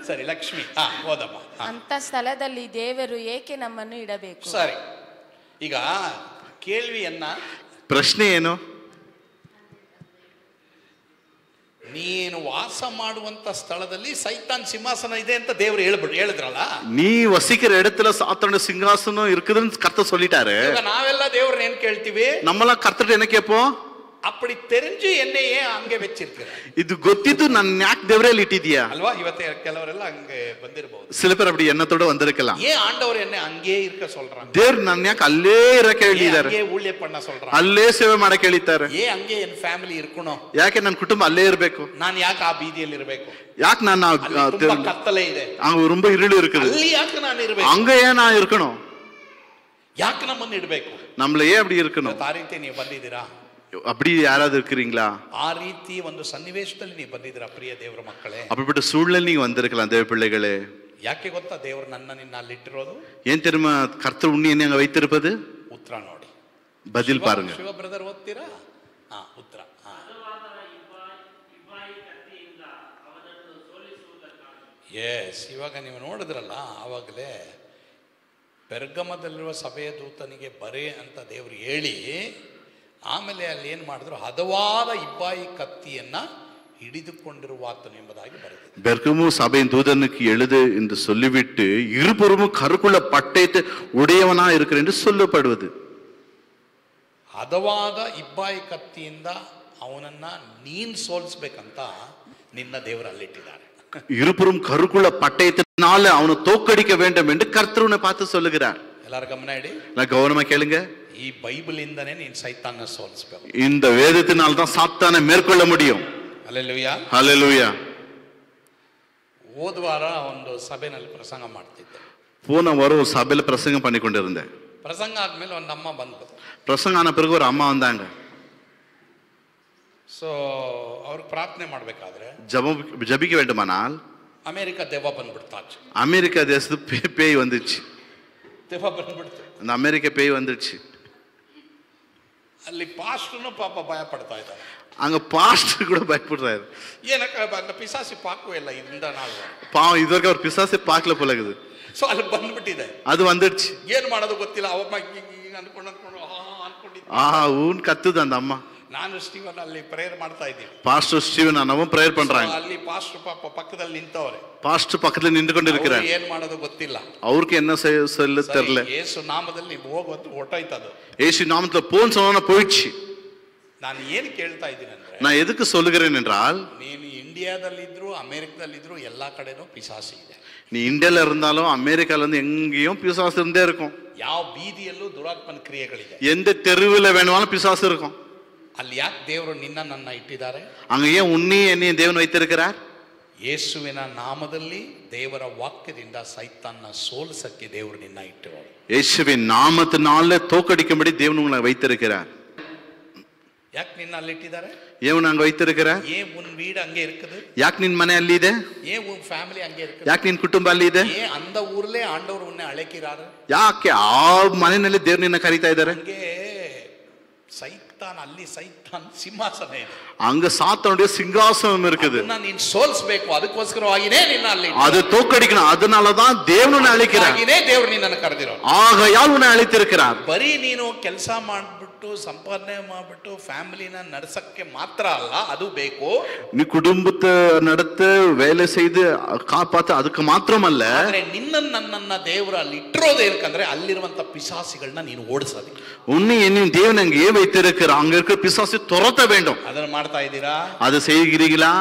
ಸರಿ, ಲಕ್ಷ್ಮಿ. ಓದಮ್ಮ. ಅಂತ ಸ್ಥಳದಲ್ಲಿ ದೇವರು ಏಕೆ ನಮ್ಮನ್ನು ಇಡಬೇಕು? ಸರಿ, ಈಗ ಕೇಳ್ವಿಯನ್ನ, ಪ್ರಶ್ನೆ ಏನು? ನೀನು ವಾಸ ಮಾಡುವಂತ ಸ್ಥಳದಲ್ಲಿ ಸೈತಾನ್ ಸಿಂಹಾಸನ ಇದೆ ಅಂತ ದೇವರು ಹೇಳಿದ್ರಲ್ಲ. நீ வசிக்கிற இடத்துல சாத்தானோட சிங்காசனம் இருக்குதுன்னு கர்த்தர் சொல்லிட்டாரு. ನಾವೆಲ್ಲ ದೇವ್ರನ್ನ ಏನ್ ಕೇಳ್ತೀವಿ? நம்மளாம் கர்த்தர் என்ன கேட்போம்? அப்படி தெரிஞ்சு என்னையே அங்கே வச்சிருக்கிற, இது ಗೊತ್ತಿದ್ದು ನನ್ನ ಯಾಕೆ ದೇವರಲ್ಲಿ ಇಟ್ಟಿದ್ಯಾ ಅಲ್ವಾ? ಇವತ್ತೇ ಕೆಲವರೆಲ್ಲ ಹಂಗೆ ಬಂದಿರಬಹುದು. சில பேர் அப்படி எண்ணத்தோட வந்திருக்கலாம். ஏன் ஆண்டவர் என்ன அங்கே இருக்க சொல்றாங்க? ದೇವ್ರು ನನ್ನ ಯಾಕೆ ಅಲ್ಲೇ ಇರಕ್ಕೆ ಹೇಳಿದ್ದಾರೆ, ಅங்கே ಊಳ್ಯ ಪಣ್ಣ சொல்றாங்க, ಅಲ್ಲೇ ಸೇವೆ ಮಾಡಕ್ಕೆ ಹೇಳಿದ್ದಾರೆ. ஏன் அங்கே என் ಫ್ಯಾಮಿಲಿ ಇರ್ಕணும், ಯಾಕೆ ನನ್ನ ಕುಟುಂಬ ಅಲ್ಲೇ ಇರಬೇಕು, ನಾನು ಯಾಕೆ ಆ ಬೀದಿಯಲ್ಲಿ ಇರಬೇಕು, ಯಾಕೆ ನಾನು ತುಂಬಾ ಕತ್ತಲೆ ಇದೆ, அங்க ரொம்ப இருள் இருக்குது, ಅಲ್ಲಿ ಯಾಕೆ ನಾನು ಇರಬೇಕು, அங்க ஏன் நான் இருக்கணும், ಯಾಕೆ ನಮ್ಮನ್ನು ಇಡಬೇಕು, நம்மள ஏன் அப்படி இருக்கணும்? ಆ ರೀತಿ ನೀವು ಬಂದಿದ್ದೀರಾ? அப்படி யாராவது இருக்கிறீங்களா? ಆ ರೀತಿ ಒಂದು ಸನ್ನಿವೇಶದಲ್ಲಿ ನೀವು ಬಂದಿದ್ದೀರಾ ಪ್ರಿಯ ದೇವರ ಮಕ್ಕಳೇ? அப்படிப்பட்ட சூழ்நிலை நீங்க வந்திருக்கலாம் தேவ பிள்ளைகளே. ಯಾಕೆ ಗೊತ್ತಾ ದೇವರು ನನ್ನ ನಿನ್ನ ಅಲ್ಲಿಟ್ಟಿರೋದು? ஏன் தெரியுமா கர்த்தர் உன்னை என்னை அங்க வைத்திருப்பது? ಉತ್ತರ ನೋಡಿ, பதில் பாருங்க. ಶಿವ ಬ್ರದರ್ ಓದ್ತೀರಾ? ಉತ್ತರ. ಎಸ್, ಇವಾಗ ನೀವು ನೋಡಿದ್ರಲ್ಲ, ಆವಾಗಲೇ ಪೆರ್ಗಮದಲ್ಲಿರುವ ಸಭೆಯ ದೂತನಿಗೆ ಬರೆ ಅಂತ ದೇವರು ಹೇಳಿ, ಆಮೇಲೆ ಅಲ್ಲಿ ಏನು ಮಾಡಿದ್ರು, ಹದವಾದ ಇಬ್ಬಾಯಿ ಕತ್ತಿಯನ್ನ ಹಿಡಿದುಕೊಂಡಿರುವಾತನು ಎಂಬುದಾಗಿ ಬರೆದಿದೆ. பெர்கமு சபையின் தூதனுக்கு எழுது என்று சொல்லிவிட்டு இருபுறமும் கருக்குள்ள பட்டயத்தை உடையவனா இருக்கிற என்று சொல்லப்படுவது. ಹದವಾದ ಇಬ್ಬಾಯಿ ಕತ್ತಿಯಿಂದ ಅವನನ್ನ ನೀನ್ ಸೋಲಿಸ್ಬೇಕಂತ ನಿನ್ನ ದೇವರು ಅಲ್ಲಿಟ್ಟಿದ್ದಾರೆ. இருபுறம் கருக்குள்ள பட்டயத்தினால அவனை தோக்கடிக்க வேண்டும் என்று கர்த்தர் உன்னை பார்த்து சொல்லுகிறார். ಎಲ್ಲರೂ ಗಮನ ಇಡಿ, நான் கவனமா கேளுங்க. ಈ ಬೈಬಲ್ ಇಂದನೇ ನೀನ್ ಸೈತಾನ್ನ ಸೋಲಿಸ್ಬೇಕು. இந்த வேதத்தினால தான் சாத்தானை மேற்கொள்ள முடியும். ಹಲ್ಲೆಲೂಯಾ, ஹல்லேலூயா. ಹೋದ ವಾರ ಒಂದು ಸಭೆನಲ್ಲಿ ಪ್ರಸಂಗ ಮಾಡ್ತಿದ್ದೆ. போன வாரம் ஒரு சபையில பிரசங்கம் பண்ணி கொண்டிருந்தேன். ಪ್ರಸಂಗ ಆದ್ಮೇಲೆ ಒಂದು ಅಮ್ಮ ಬಂದ್ಲು. பிரசங்கம் ஆன பிறகு ஒரு அம்மா வந்தாங்க. ಸೊ ಅವ್ರಿಗೆ ಪ್ರಾರ್ಥನೆ ಮಾಡ್ಬೇಕಾದ್ರೆ ஜபிக்க வேண்டுமானால் ಅಮೆರಿಕ ದೆವ್ವ ಬಂದ್ಬಿಡ್ತಾச்சு. அமெரிக்கா தேசத்து பேய் வந்துச்சு. ದೆವ್ವ ಬಂದ್ಬಿಡ್ತು. அந்த அமெரிக்க பேய் வந்துடுச்சு. ಅಲ್ಲಿ ಪಾಸ್ಟರ್ನು ಪಾಪ ಭಯ ಪಡ್ತಾ ಇದ್ದಾರೆ. அங்க பாஸ்டர் கூட பயப்படுறாரு. ಏನಕ್ಕೆ அந்த ಪಿಸಾಸಿ ಪಾಕವೇ ಇಲ್ಲ ಇಂದ ನಾಳು. பாவம் இதுவரைக்கும் அவர் பிசாசே பார்க்கல போல இருக்குது. ಸೊ ಅಲ್ಲಿ ಬಂದ್ಬಿಟ್ಟಿದೆ. அது வந்துடுச்சு. ಏನ್ ಮಾಡೋದು ಗೊತ್ತಿಲ್ಲ. ಅವಮ್ಮ ಹಿಂಗೆ ಅನ್ಕೊಂಡು ಅನ್ಕೊಂಡಿದ್ದೆ. ஊன் கத்துது அந்த அம்மா. ನಾನು ಸ್ಟೀವನ್ ಅಲ್ಲಿ ಪ್ರೇಯರ್ ಮಾಡ್ತಾ ಇದ್ದೀವಿ. பாஸ்டர் ஸ்டீவன் அண்ணாவும் பிரேயர் பண்றாங்க. ಅಲ್ಲಿ ಪಾಸ್ಟರ್ ಪಾಪ ಪಕ್ಕದಲ್ಲಿ ನಿಂತವ್ರೆ. பாஸ்டர் பக்கத்துல நின்று கொண்டு இருக்கிறார். ಏನ್ ಮಾಡೋದು ಗೊತ್ತಿಲ್ಲ. அவருக்கு என்ன சொல்ல தெரியல. ಯೇಸು ನಾಮದಲ್ಲಿ ನೀವು ಹೋಗೋದು ಹೊರಟೋಯ್ತದು. ஏசு நாமத்துல போன்னு சொன்னா போயிடுச்சு. ನಾನು ಏನು ಕೇಳ್ತಾ ಇದ್ದೀನಿ ಅಂದ್ರೆ, நான் எதுக்கு சொல்லுகிறேன் என்றால், ನೀನು ಇಂಡಿಯಾದಲ್ಲಿದ್ರು ಅಮೆರಿಕದಲ್ಲಿದ್ರು ಎಲ್ಲಾ ಕಡೆನೂ ಪಿಸಾಸಿ ಇದೆ. நீ இந்தியால இருந்தாலும் அமெரிக்கால இருந்து எங்கேயும் பிசாசு இருந்தே இருக்கும். ಯಾವ ಬೀದಿಯಲ್ಲೂ ದುರಾತ್ಮನ ಕ್ರಿಯೆಗಳಿದೆ. எந்த தெருவில் வேணுமாலும் பிசாசு இருக்கும். ಅಲ್ಲಿ ಯಾಕೆ ದೇವರು ನಿನ್ನ ನನ್ನ ಇಟ್ಟಿದ್ದಾರೆ? அங்க ஏன் உன்னை என்னையும் தேவன் வைத்திருக்கிறார்? ಯೇಸುವಿನ ನಾಮದಲ್ಲಿ ದೇವರ ವಾಕ್ಯದಿಂದ ಸೈತಾನ್ನ ಸೋಲಿಸಕ್ಕೆ ದೇವರು ನಿನ್ನ ಇಟ್ಟಿರೋರು. இயேசுவின் நாமத்தினால தோக்கடிக்கும்படி தேவன் உங்களை வைத்திருக்கிறார். ಯಾಕೆ ನಿನ್ನ ಅಲ್ಲಿ ಇಟ್ಟಿದ್ದಾರೆ? ஏன் அங்க வைத்திருக்கிறார்? ஏன் உன் வீடு அங்கே இருக்குது? ಯಾಕೆ ನಿನ್ ಮನೆ ಅಲ್ಲಿ ಇದೆ? ஏன் உன் ಫ್ಯಾಮಿಲಿ ಅங்கே இருக்குது? ಯಾಕೆ ನಿನ್ ಕುಟುಂಬ ಅಲ್ಲಿ ಇದೆ? ஏன் அந்த ஊர்லೇ ಆಂಡವರು ಉನ್ನೆ ಅழைக்கிறாரு? ಯಾಕೆ ಆ ಮನೆಯಲ್ಲಿ ದೇವ್ರು ನಿನ್ನ ಕರೀತಾ ಇದ್ದಾರೆ? ಹಂಗೆ ಸೈತಾನ್ ಅಲ್ಲಿ ಸೈತಾನ್ ಸಿಂಹಾಸನ ಇದೆ. அங்க சாத்தானுடைய சிங்காசனம் இருக்குது. ನೀನ್ ಸೋಲಿಸಬೇಕು, ಅದಕ್ಕೋಸ್ಕರವಾಗಿನೇ ನಿನ್ನ ಅಲ್ಲಿ அது தோக்கடிக்கணும். அதனாலதான் தேவனை அழைக்கிறார். ದೇವರು ನಿನ್ನನ್ನು ಕರೆದಿರೋರು. ஆகையால் உன்னை அழைத்திருக்கிறார். ಬರೀ ನೀನು ಕೆಲಸ ಮಾಡ್ಬಿಟ್ಟು ಸಂಪಾದನೆ ಮಾಡ್ಬಿಟ್ಟು ಫ್ಯಾಮಿಲಿನ ನಡೆಸಕ್ಕೆ ಮಾತ್ರ ಅಲ್ಲ, ಅದು ಬೇಕು. நீ குடும்பத்தை நடத்த வேலை செய்து காப்பாத்த அதுக்கு மாத்திரமல்ல, ಆದ್ರೆ ನನ್ನನ್ನ ದೇವರು ಅಲ್ಲಿ ಇಟ್ಟಿರೋದು ಏನಕ್ಕಂದ್ರೆ ಅಲ್ಲಿರುವಂತ ಪಿಶಾಚಿಗಳನ್ನ ನೀನು ಓಡಿಸೋದಕ್ಕೆ. உன்னை என்னையும் தேவன் அங்கே வைத்திருக்கிறார். அங்க இருக்கிற பிசாசை துரத்த வேண்டும். ಅದನ್ನ ಮಾಡ್ತಾ ಇದ್ದೀರಾ? அதை செய்கிறீங்களா?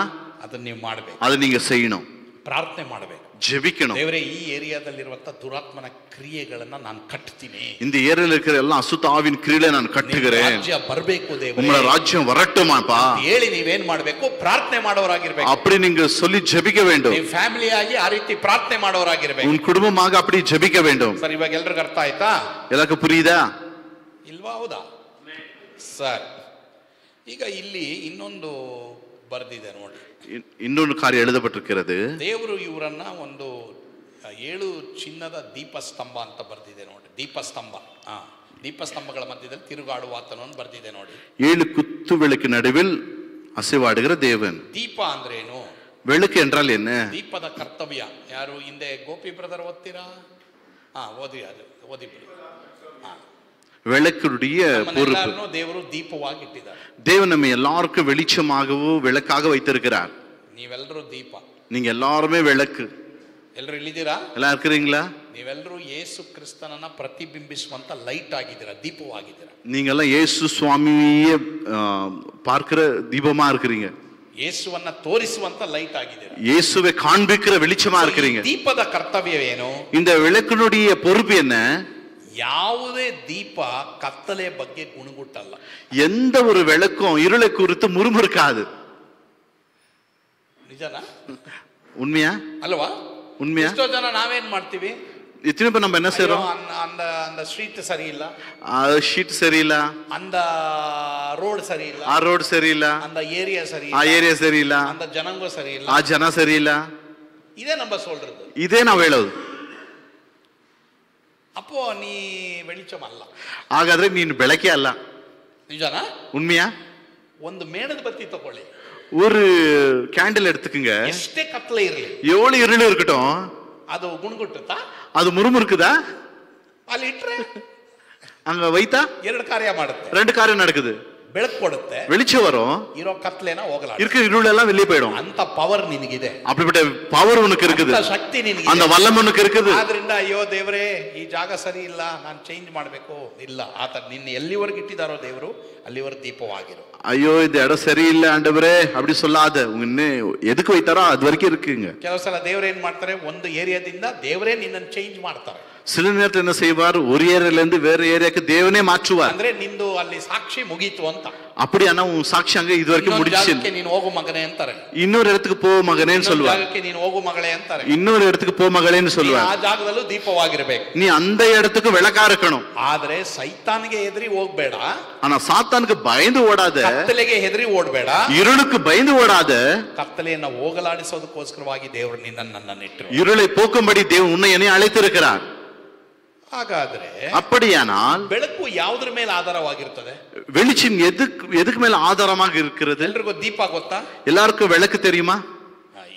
ಅದನ್ನ ನೀವು ಮಾಡಬೇಕು. அதை நீங்க செய்யணும். ಪ್ರಾರ್ಥನೆ ಮಾಡಬೇಕು, ஜெபிக்கணும். ದೇವರೇ ಈ ಏರಿಯಾದಲ್ಲಿರುವಂತ ದುರಾತ್ಮನ ಕ್ರಿಯೆಗಳನ್ನ ನಾನು ಕಟ್ತೀನಿ. இந்த ஏரியால இருக்கிற எல்லா அசுத்த ஆவின் கிரியைகளை நான் கட்டுகிறேன். ರಾಜ್ಯ ಬರಬೇಕು ದೇವರೇ, உம்முடைய ராஜ்யம் வரட்டுமாப்பா ಹೇಳಿ ನೀವೇನ್ ಮಾಡಬೇಕು? ಪ್ರಾರ್ಥನೆ ಮಾಡೋರಾಗಿರ್ಬೇಕು. அப்படி நீங்க சொல்லி ஜெபிக்க வேண்டும். ನೀವು ಫ್ಯಾಮಿಲಿ ಆಗಿ ಆ ರೀತಿ ಪ್ರಾರ್ಥನೆ ಮಾಡೋರಾಗಿರ್ಬೇಕು. உன் குடும்பமாக அப்படி ஜெபிக்க வேண்டும். ಸರ್, ಇವಾಗ ಎಲ್ರಿಗೂ ಅರ್ಥ ಆಯ್ತಾ? எல்லாருக்கும் புரியுதா? ಇಲ್ವಾ? ಹೌದಾ ಸರ್? ಈಗ ಇಲ್ಲಿ ಇನ್ನೊಂದು ಬರ್ದಿದೆ ನೋಡಿ. இன்னொரு காரியம் எழுதப்பட்டிருக்கிறது. ದೇವರು ಇವರನ್ನ ಒಂದು 7 ಚಿನ್ನದ ದೀಪಸ್ತಂಭ ಅಂತ ಬರ್ದಿದೆ ನೋಡಿ. ದೀಪಸ್ತಂಭ, ದೀಪಸ್ತಂಭಗಳ ಮಧ್ಯದಲ್ಲಿ ತಿರುಗಾಡುವ ಆತನನ್ನು ಬರ್ದಿದೆ ನೋಡಿ. 7 குத்து விளக்கு நடுவில் அசைவாடுகிற தேவன். ದೀಪ ಅಂದ್ರೇನು? விளக்கு என்றால் என்ன? ದೀಪದ ಕರ್ತವ್ಯ ಯಾರು? ಹಿಂದೆ ಗೋಪಿ ಬ್ರದರ್ ಓದ್ತೀರಾ? ಓದಿ, ಅದು ಓದಿ ಬಿಡಿ. விளக்குடைய பொறுப்பு ದೇವರು ದೀಪವಾಗಿ ಇಟ್ಟಿದ್ದಾರೆ. தேவன் நம்ம எல்லாருக்கும் வெளிச்சமாகவும் விளக்காக வைத்திருக்கிறார். ನೀವೆಲ್ಲರೂ ದೀಪ, நீங்க எல்லாருமே விளக்கு. ಎಲ್ಲರೂ ಇಲ್ಲಿದ್ದೀರಾ? எல்லாம் இருக்கிறீங்களா? ನೀವೆಲ್ಲರೂ ಯೇಸು ಕ್ರಿಸ್ತನನ್ನ ಪ್ರತಿಬಿಂಬಿಸುವಂತ ಲೈಟ್ ಆಗಿದ್ದೀರಾ, ದೀಪವಾಗಿದ್ದೀರಾ. நீங்க எல்லாம் இயேசு சுவாமியே பார்க்கிற தீபமா இருக்கிறீங்க. ಯೇಸುವನ್ನ ತೋರಿಸುವಂತ ಲೈಟ್ ಆಗಿದ್ದೀರಾ. இயேசுவை காண்பிக்கிற வெளிச்சமா இருக்கிறீங்க. ದೀಪದ ಕರ್ತವ್ಯವೇನು? இந்த விளக்கினுடைய பொறுப்பு என்ன? ಯಾವುದೇ ದೀಪ ಕತ್ತಲೆ ಬಗ್ಗೆ ಗುಣಗುಟ್ಟಲ್ಲ. எந்த ஒரு விளக்கும் இருளை குறித்து முறுமுறுக்காது. ನಿಜನಾ? உண்மையா? ಅಲ್ವಾ? உண்மையா? ಎಷ್ಟೋ ಜನ ನಾವೇನ್ ಮಾಡ್ತೀವಿ? இத்தனை பேர் நம்ம என்ன செய்றோம்? அந்த ஸ்ட்ரீட் சரியில்ல, ஷீட் சரியில்ல, அந்த ರೋಡ್ சரியில்ல, ಆ ರೋಡ್ ಸರಿಯಿಲ್ಲ, அந்த ஏரியா ಆ சரியில்ல, ಏರಿಯಾ ಸರಿಯಿಲ್ಲ, அந்த ஜனங்க சரியில்ல, ಆ ಜನ ಸರಿಯಿಲ್ಲ. இதே நம்ம சொல்றது. ಇದೇ ನಾವು ಹೇಳೋದು. அப்போ நீ வெளிச்சம் ಅಲ್ಲ. ಹಾಗಾದ್ರೆ ನೀನು ಬೆಳಕೆ ಅಲ್ಲ. ನಿಜನಾ? உண்மையா? ಒಂದು ಮೇಣದ ಬತ್ತಿ ತಗೊಳ್ಳಿ, ஒரு கேண்டில் எடுத்துக்குங்க. ಎಷ್ಟೇ ಕತ್ತಲೆ ಇರಲಿ, 7 இருள் இருக்கட்டும், ಅದು ಗುಣಗುಟ್ಟುತ್ತಾ? அது முறுமுறுக்குதா? ಅಲ್ಲಿ ಇಟ್ರೆ அங்க வைத்தா 2 ಕಾರ್ಯ ಮಾಡುತ್ತೆ. 2 காரியம் நடக்குது. ಬೆಳಕು ಕೊಡುತ್ತೆ, வெளிச்சம் வரும், ಇರೋ ಕತ್ಲೆನ ಹೋಗಲ್ಲ, இருக்கிற இருள் எல்லாம் வெளியே போயிடும். ಅಂತ ಪವರ್ ನಿನಗಿದೆ. அப்படிப்பட்ட பவர் உனக்கு இருக்குது, ಅಂತ ಶಕ್ತಿ ನಿನಗಿದೆ, அந்த வல்லம் உனக்கு இருக்குது. ಆದ್ರಿಂದ ಅಯ್ಯೋ ದೇವರೇ ಈ ಜಾಗ ಸರಿ ಇಲ್ಲ, ನಾನು ಚೇಂಜ್ ಮಾಡಬೇಕು, ಇಲ್ಲ, ಆತ ನಿನ್ನ ಎಲ್ಲಿವರೆಗೆ ಇಟ್ಟಿದಾರೋ ದೇವರು ಅಲ್ಲಿವರೆಗೆ ದೀಪವಾಗಿರು. ஐயோ இந்த இடம் சரியில்லை ஆண்டவரே அப்படி சொல்லாத. உங்க எதுக்கு வைத்தாரோ அது வரைக்கும் இருக்குங்க. ಕೆಲವು ಸಲ ದೇವ್ರು ಏನ್ ಮಾಡ್ತಾರೆ, ಒಂದು ಏರಿಯಾದಿಂದ ದೇವರೇ ನಿನ್ನನ್ನು ಚೇಂಜ್ ಮಾಡ್ತಾರೆ. சில நேரத்தில் என்ன செய்வார், ஒரு ஏரியால இருந்து வேற ஏரியாக்கு தேவனே மாற்றுவார். ಅಂದ್ರೆ ನಿಂದು ಅಲ್ಲಿ ಸಾಕ್ಷಿ ಮುಗೀತು ಅಂತ. அப்படியானா உன் சாட்சி அங்க இது வரைக்கும் முடிச்சு, ನೀನು ಹೋಗು ಮಗನೇ ಅಂತಾರೆ, இன்னொரு இடத்துக்கு போ மகனேன்னு சொல்லுவார், ಜಾಗಕ್ಕೆ ನೀನು ಹೋಗು ಮಗಳೇ ಅಂತಾರೆ, இன்னொரு இடத்துக்கு போ மகளேன்னு சொல்லுவார். ಆ ಜಾಗದಲ್ಲೂ ದೀಪವಾಗಿರ್ಬೇಕು, நீ அந்த இடத்துக்கு விளக்கா இருக்கணும். ಆದ್ರೆ ಸೈತಾನಿಗೆ ಹೆದರಿ ಹೋಗ್ಬೇಡ, ஆனா சாத்தானுக்கு பயந்து ஓடாத, ಕತ್ತಲೆಗೆ ಹೆದರಿ ಓಡಬೇಡ, இருளுக்கு பயந்து ஓடாத. ಕತ್ತಲೆಯನ್ನ ಹೋಗಲಾಡಿಸೋದಕ್ಕೋಸ್ಕರವಾಗಿ ದೇವರು ನಿನ್ನನ್ನು ಇಟ್ಟರು. இருளை போக்கும்படி தேவன் உன்னை என்னை அழைத்திருக்கிறார். ಹಾಗಾದ್ರೆ அப்படியானால் ಬೆಳಕು ಯಾವುದ್ರ ಮೇಲೆ ಆಧಾರವಾಗಿರ್ತದೆ? வெளிச்சம் எதுக்கு மேல ஆதாரமாக இருக்கிறது? ಎಲ್ರಿಗೂ ದೀಪ ಗೊತ್ತಾ? எல்லாருக்கும் விளக்கு தெரியுமா?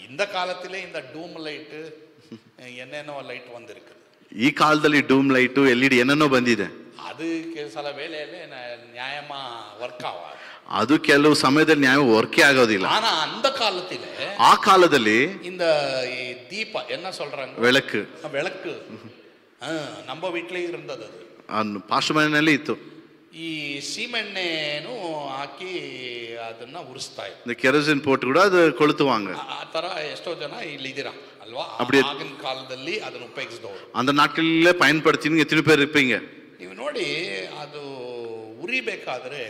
இந்த காலத்திலே இந்த டூம் லைட் என்னென்னோ ಲೈಟ್ ಬಂದಿருக்கு. ಈ ಕಾಲದಲ್ಲಿ ಡೂಮ್ ಲೈಟ್ LED ಏನೇನೋ ಬಂದಿದೆ. ಅದು ಕೆಲಸ ವೇಳೆಯಲ್ಲಿ ನ್ಯಾಯಮ ವರ್ಕ್ ಆಗ, ಅದು ಕೆಲವು ಸಮಯದಲ್ಲಿ ನ್ಯಾಯ ವರ್ಕೇ ಆಗೋದಿಲ್ಲ. ஆனா அந்த காலத்திலே, ಆ ಕಾಲದಲ್ಲಿ இந்த ದೀಪ என்ன சொல்றாங்க, விளக்கு ಬೆಳಕು ನಮ್ಮ வீட்லயே இருந்தது. ಅದು ಪಾಸ್ಟರ್ ಮನೆಯಲ್ಲಿ ಇತ್ತು. ಈ ಸೀಮೆಣ್ಣೆನೂ ಹಾಕಿ ಅದನ್ನ ಉರಿಸ್ತಾ ಇದ್ರು. இந்த கெரோசின் போட்டு கூட அது கொளுத்துவாங்க. ಆ ತರ ಎಷ್ಟೋ ಜನ ಇಲ್ಲಿದ್ದೀರಾ ಅಲ್ವಾ? ಆಗಿನ ಕಾಲದಲ್ಲಿ ಅದನ್ನು ಉಪಯೋಗಿಸಿದವರು, அந்த நாட்களில் பயன்படுத்தி எத்தனை பேர் இருப்பீங்க? ನೀವು ನೋಡಿ, ಅದು ಉರಿಬೇಕಾದ್ರೆ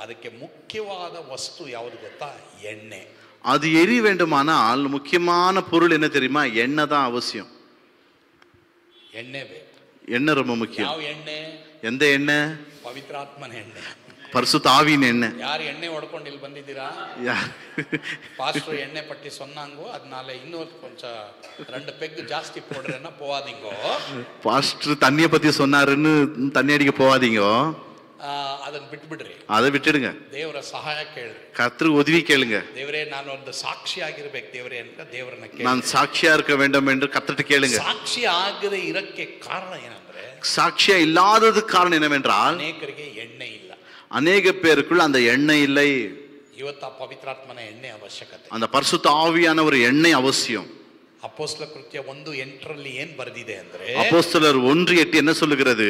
ಅದಕ್ಕೆ ಮುಖ್ಯವಾದ ವಸ್ತು ಯಾವುದು ಗೊತ್ತಾ? ಎಣ್ಣೆ. அது எரி வேண்டுமானால் முக்கியமான பொருள் என்ன தெரியுமா? எண்ணெய் தான் அவசியம். ಎಣ್ಣೆ ಬೇಕು. எண்ணெய் ரொம்ப முக்கியம். ಯಾವ ಎಣ್ಣೆ? எந்த எண்ணெய்? ಪವಿತ್ರಾತ್ಮನ ಎಣ್ಣೆ, பரிசுத்த ஆவியின் எண்ணெய். ಯಾರು ಎಣ್ಣೆ ಹೊಡ್ಕೊಂಡು ಇಲ್ಲಿ ಬಂದಿದ್ದೀರಾ? பாஸ்டர் எண்ணெய் பற்றி சொன்னாங்கோ, அதனால இன்னொரு கொஞ்சம் 2 பெக் ஜாஸ்தி போடுறேன்னா போவாதீங்கோ. பாஸ்டர் தண்ணியை பத்தி சொன்னாருன்னு தண்ணி அடிக்க போவாதீங்க. ಅದನ್ನ ಬಿಟ್ಬಿಡ್ರಿ, அதை விட்டுடுங்க. ದೇವರ ಸಹಾಯ ಕೇಳ್ರಿ, கர்த்தர் உதவி கேளுங்க. ದೇವರೇ ನಾನು ಒಂದು ಸಾಕ್ಷಿ ಆಗಿರ್ಬೇಕು ದೇವರೇ ಅಂತ ದೇವರನ್ನ ಕೇಳಿ, நான் சாட்சியா இருக்க வேண்டும் என்று கர்த்தர்ட்ட கேளுங்க. ಸಾಕ್ಷಿ ಆಗದೆ ಇರಕ್ಕೆ ಕಾರಣ ಏನಂದ್ರೆ, சாட்சியா இல்லாததுக்கு காரணம் என்னவென்றால் ಅನೇಕರಿಗೆ ಎಣ್ಣೆ ಇಲ್ಲ. அநேக பேருக்குள் அந்த எண்ணெய் இல்லை. ಇವತ್ತು ಆ ಪವಿತ್ರಾತ್ಮನ ಎಣ್ಣೆ ಅವಶ್ಯಕತೆ, அந்த பரிசுத்த ஆவியான ஒரு எண்ணெய் அவசியம். ಅಪೊಸ್ತಲ ಕೃತ್ಯ 1:8 ಏನ್ ಬರೆದಿದೆ ಅಂದ್ರೆ, அப்போஸ்தலர் 1:8 என்ன சொல்லுகிறது?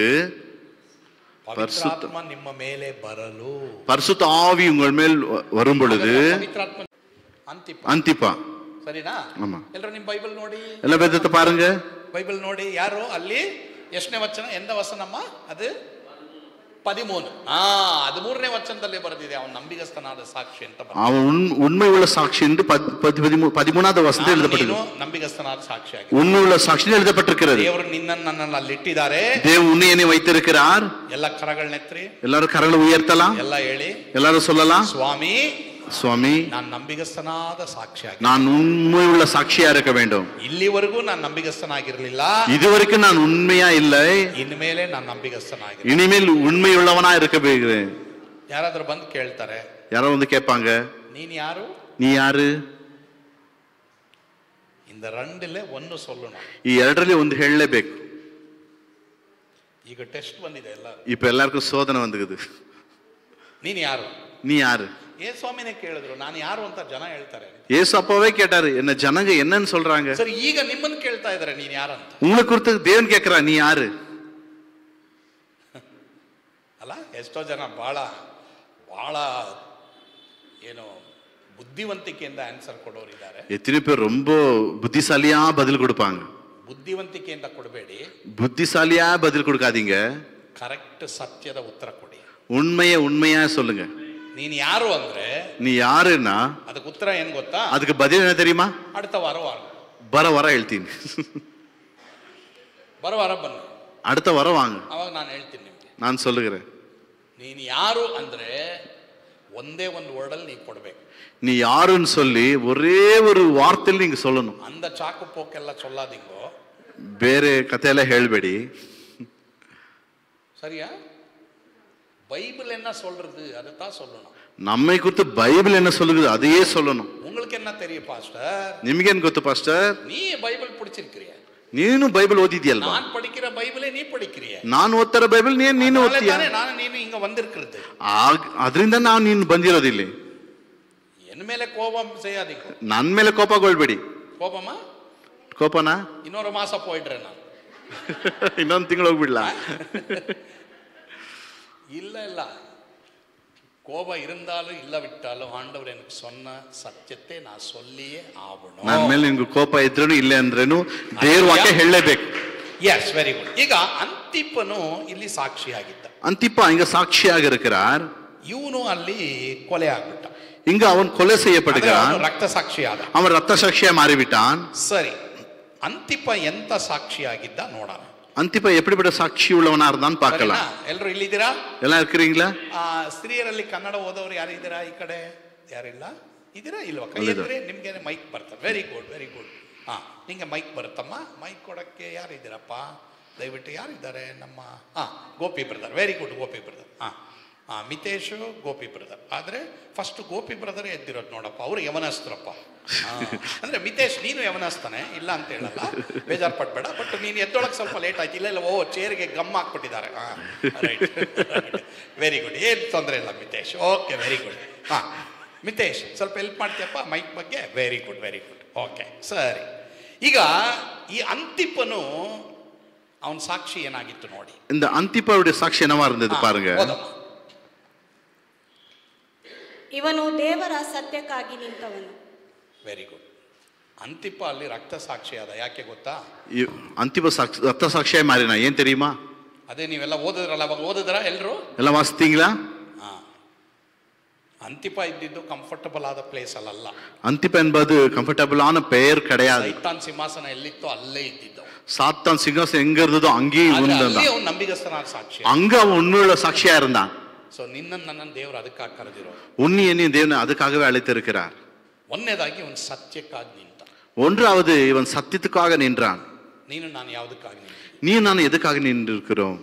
ಪವಿತ್ರಾತ್ಮ ನಿಮ್ಮ ಮೇಲೆ ಬರಲು, பரிசுத்த ஆவி உங்கள் மேல் வரும் பொழுது, ಪವಿತ್ರಾತ್ಮ ಅಂತಿಪ. ಸರಿನಾ? ஆமா. ಎಲ್ಲರೂ ನಿಮ್ಮ ಬೈಬಲ್ ನೋಡಿ, ಎಲ್ಲ ಬೇದத்தை பாருங்க. ಬೈಬಲ್ ನೋಡಿ. ಯಾರು ಅಲ್ಲಿ ಎಷ್ಟನೇ ವಚನ? ಎಂದ ವಚನಮ್ಮ ಅದು? 13. ಅದು 3ನೇ ವಚನದಲ್ಲಿ ಬರೆದಿದೆ, ಅವನು ನಂಬಿಗಸ್ತನಾದ ಸಾಕ್ಷಿ ಅಂತ. அவன் உண்மை உள்ள சாட்சி என்று 13வது வசனத்தில் எழுதப்பட்டது. ನಂಬಿಗಸ್ತನಾದ ಸಾಕ್ಷಿ ಆಗಿದೆ, உண்மை உள்ள சாட்சி எழுதப்பட்டிருக்கிறது. ದೇವರು ನಿನ್ನನ್ನು ನನ್ನನ್ನು ಅಲ್ಲಿ ಇಟ್ಟಿದ್ದಾರೆ, தேவன் உன்னை என்னை வைத்திருக்கிறார். ಎಲ್ಲ ಕರಗಳನ್ನೆತ್ರಿ, எல்லாரும் கரங்களை உயர்த்தலாம், ಎಲ್ಲ ಹೇಳಿ, எல்லாரும் சொல்லலாம், ಸ್ವಾಮಿ சுவாமி ನಾನು ನಂಬಿಗಸ್ತನಾದ ಸಾಕ್ಷಿಯಾಗಿ, நான் உண்மை உள்ள சாட்சியா இருக்க வேண்டும். ಇಲ್ಲಿವರೆಗೂ ನಾನು ನಂಬಿಗಸ್ತನಾಗಿರಲಿಲ್ಲ, இதுவரைக்கும் நான் உண்மையா இல்லை, ಇನ್ಮೇಲೆ ನಾನು ನಂಬಿಗಸ್ತನಾಗಿ, இனிமேல் உண்மையுள்ளவனா இருக்க போகிறேன். ಯಾರಾದ್ರೂ ಬಂದು ಕೇಳ್ತಾರೆ, யாரோ வந்து கேட்பாங்க, ನೀನ್ ಯಾರು? நீ யாரு? இந்த 2ಲ್ಲೇ ಒಂದು ಸೊಲ್ಲೋಣ. ಈ 2ರಲ್ಲಿ ಒಂದು ಹೇಳಲೇಬೇಕು. ಈಗ ಟೆಸ್ಟ್ ಬಂದಿದೆ ಎಲ್ಲರೂ, இப்ப எல்லாருக்கும் சோதனை வந்துக்குது. ನೀನ್ ಯಾರು? நீ யாரு? ಸ್ವಾಮಿನೇ ಕೇಳಿದ್ರು, ನಾನು ಯಾರು ಅಂತ ಜನ ಹೇಳ್ತಾರೆ. ஏசு அப்பவே கேட்டாரு, என்ன ஜனங்க என்னன்னு சொல்றாங்க. ಸರಿ, ಈಗ ನಿಮ್ಮನ್ನು ಕೇಳ್ತಾ ಇದಾರೆ, ನೀನ್ ಯಾರಂತ. உங்களை குறித்து தேவன் கேட்கிறா, நீ யாரு? ಅಲ್ಲ, ಎಷ್ಟೋ ಜನ ಬಹಳ ಬಹಳ ಏನು ಬುದ್ಧಿವಂತಿಕೆಯಿಂದ ಆನ್ಸರ್ ಕೊಡೋರಿದ್ದಾರೆ. எத்தனை பேர் ரொம்ப புத்திசாலியா பதில் கொடுப்பாங்க. ಬುದ್ಧಿವಂತಿಕೆಯಿಂದ ಕೊಡಬೇಡಿ, புத்திசாலியா பதில் கொடுக்காதீங்க. ಕರೆಕ್ಟ್ ಸತ್ಯದ ಉತ್ತರ ಕೊಡಿ. உண்மையா சொல்லுங்க. ನೀನ್ ಯಾರು ಅಂದ್ರೆ, நீ யாருன்னா ಅದಕ್ಕೆ ಉತ್ತರ ಏನ್ ಗೊತ್ತಾ? அதுக்கு பதில் என்ன தெரியுமா? அடுத்த ವಾರ வர ಹೇಳ್ತೀನಿ. ಬರೋ ವಾರ ಬನ್ನಿ, அடுத்த வாரம் வாங்க, ಅವಾಗ ನಾನು ಹೇಳ್ತೀನಿ ನಿಮ್ಗೆ. நான் சொல்லுகிறேன். ನೀನ್ ಯಾರು ಅಂದ್ರೆ ಒಂದೇ ಒಂದು ವರ್ಡಲ್ಲಿ ನೀ ಕೊಡ್ಬೇಕು. நீ யாருன்னு சொல்லி ஒரே ஒரு வார்த்தையில் நீங்க சொல்லணும். அந்த ಚಾಕು ಪೋಕೆಲ್ಲ சொல்லாதீங்கோ, ಬೇರೆ ಕಥೆಯೆಲ್ಲ ಹೇಳ್ಬೇಡಿ. சரியா? பைபிள் என்ன சொல்றது அதைத்தான் சொல்லணும். நம்மை குறித்து பைபிள் என்ன சொல்லுது அதையே சொல்லணும். உங்களுக்கு என்ன தெரியும் பாஸ்டர்? ನಿಮಗೇನು ಗೊತ್ತು ಪಾಸ್ಟರ್? நீ பைபிள் படிச்சிருக்கிறிய, ನೀನು ಬೈಬಲ್ ಓದಿದ್ಯಲ್ವಾ? நான் படிக்கிற பைபிளே ನೀ படிக்கிறிಯ, ನಾನು ಓದ್ತಾರ ಬೈಬಲ್ ನೀನು ಓದ್ತೀಯ. ನಾನು ನೀನು ಹಿಂಗ ಬಂದಿರ್ಕಿರುತ್ತೆ, ಅದರಿಂದ ನಾನು ನೀನು ಬಂದಿರೋದಿಲ್ಲ. ಎನ್ ಮೇಲೆ ಕೋಪಂ செய்யாதீங்க, ನನ್ನ ಮೇಲೆ ಕೋಪಗೊಳ್ಬೇಡಿ. ಕೋಪಮಾ? ಕೋಪನಾ? ಇನ್ನೊಂದು ಮಾಸ போயிடுறே ನಾನು, ಇನ್ನೊಂದು ತಿಂಗಳು ಹೋಗ್ಬಿಡ್ಲಾ? இல்ல இல்ல, கோபம் இருந்தாலும் இல்ல விட்டாலும் ஆண்டவர் எனக்கு சொன்ன சத்தியத்தை நான் சொல்லியே ஆகணும். ನನ್ನ ಮೇಲೆ ನಿಮ್ಗೆ ಕೋಪ ಇದ್ರೂ ಇಲ್ಲ ಅಂದ್ರೇನು ದೇವ್ರ ವಾಕ್ಯ ಹೇಳಲೇಬೇಕು. Yes, very good. ಈಗ ಅಂತಿಪನು ಇಲ್ಲಿ ಸಾಕ್ಷಿಯಾಗಿದ್ದ. ಅಂತಿಪ இங்க சாட்சியாக இருக்கிறார். ಇವನು ಅಲ್ಲಿ ಕೊಲೆ ಆಗ್ಬಿಟ್ಟ. இங்க அவன் கொலை செய்யப்படுகிறான். ರಕ್ತ ಸಾಕ್ಷಿಯಾದ, அவன் ரத்த சாட்சியா மாறிவிட்டான். ಸರಿ, ಅಂತಿಪ ಎಂತ ಸಾಕ್ಷಿಯಾಗಿದ್ದ ನೋಡೋಣ. ಅಂತಿಪ எப்படிப்பட்ட சாட்சி உள்ளவனா இருந்தான்னு பார்க்கலாம். ಎಲ್ಲರೂ ಇಲ್ಲಿದ್ದೀರಾ? எல்லாம் இருக்கிறீங்களா? ಸ್ತ್ರೀಯರಲ್ಲಿ ಕನ್ನಡ ಓದೋರು ಯಾರು ಇದ್ದೀರಾ? ಈ ಕಡೆ ಯಾರಿಲ್ಲ? ಇದ್ದೀರಾ ಇಲ್ವಾ? ಕೈ ಎತ್ತಿದ್ರೆ ನಿಮ್ಗೆ ಮೈಕ್ ಬರ್ತದೆ. Very good, very good. ನಿಂಗೆ ಮೈಕ್ ಬರುತ್ತಮ್ಮ. ಮೈಕ್ ಕೊಡಕ್ಕೆ ಯಾರು ಇದ್ದೀರಪ್ಪ? ದಯವಿಟ್ಟು ಯಾರಿದ್ದಾರೆ? ನಮ್ಮ Gopi brother. Very good, Gopi brother. Mitesh, Gopi brother. ಆದರೆ ಫಸ್ಟ್ ಗೋಪಿ ಬ್ರದರ್ ಎದ್ದಿರೋದು ನೋಡಪ್ಪ, ಅವರು ಯವನಸ್ತ್ರಪ್ಪ. ಅಂದ್ರೆ ಮಿತೇಶ್ ನೀನು ಯವನಸ್ತಾನೆ, ಇಲ್ಲ ಅಂತ ಹೇಳಲ್ಲ, ಬೇಜಾರು ಪಡ್ಬೇಡ. ಬಟ್ ನೀನು ಎದ್ದೊಳಗೆ ಸ್ವಲ್ಪ ಲೇಟ್ ಆಯ್ತು. ಇಲ್ಲ ಓ ಚೇರ್ಗೆ ಗಮ್ ಹಾಕ್ಬಿಟ್ಟಿದ್ದಾರೆ. ರೈಟ್, ವೆರಿ ಗುಡ್, ಏನು ತೊಂದರೆ ಇಲ್ಲ Mitesh. Okay, very good. Mitesh ಸ್ವಲ್ಪ ಹೆಲ್ಪ್ ಮಾಡ್ತೀಯಪ್ಪ ಮೈಕ್ ಬಗ್ಗೆ? Very good, very good. Okay, ಸರಿ. ಈಗ ಈ ಅಂತಿಪನು ಅವನ ಸಾಕ್ಷಿ ಏನಾಗಿತ್ತು ನೋಡಿ. இந்த அந்திப்பாவுடைய சாட்சி என்னவா இருந்தது பாருங்க. ಇವನು ದೇವರ ಸತ್ಯಕ್ಕಾಗಿ ನಿಂತವನು. Very good. ಅಂತಿಪ ಅಲ್ಲಿ ರಕ್ತ ಸಾಕ್ಷಿಯಾದ, ಯಾಕೆ ಗೊತ್ತಾ? ಅಂತಿಪ ರಕ್ತ ಸಾಕ್ಷಿಯಾಗಿ ಮಾರಿನ, ಏನ್ தெரியுமா? ಅದೇ ನೀವೆಲ್ಲ ಓದಿದ್ರಲ್ಲ, ಅವಾಗ ಓದಿದ್ರ ಎಲ್ಲರೂ? ಎಲ್ಲ ವಾಸಿತೀங்களா? ಅಂತಿಪ ಇದ್ದಿದ್ದು ಕಂಫರ್ಟಬಲ್ ಆದ ಪ್ಲೇಸ್ ಅಲ್ಲ. ಅಂತಿಪ ಎಂಬುದು ಕಂಫರ್ಟಬಲ್ ಆನ பெயர் கிடையாது. ಸೈತಾನ್ ಸಿಂಹಾಸನ ಎಲ್ಲಿತ್ತೋ ಅಲ್ಲೇ ಇದ್ದಿದ್ದು. சாத்தான் சிங்காசனம் எங்க இருந்ததோ அங்கேயே இருந்தான். ಅವನು ನಂಬಿಗಸ್ತನಾದ ಸಾಕ್ಷಿ, அங்க அவன் உண்மையுள்ள சாட்சியா இருந்தான். ಸೊ ನಿನ್ನನ್ನು ನನ್ನನ್ನು ದೇವರು ಅದಕ್ಕಾಗಿ ಕರೆದಿರೋ, உன்னை என்னையும் தேவன் அதுக்காகவே அழைத்திருக்கிறார். ಒಂದನೇದಾಗಿ ಇವನು ಸತ್ಯಕ್ಕಾಗಿ ನಿಂತ. ஒன்றாவது இவன் சத்தியத்துக்காக நின்றான். ನೀನು ನಾನು ಯಾವುದಕ್ಕಾಗಿ ನಿಂತ? நீ நான் எதுக்காக நின்றிருக்கிறோம்?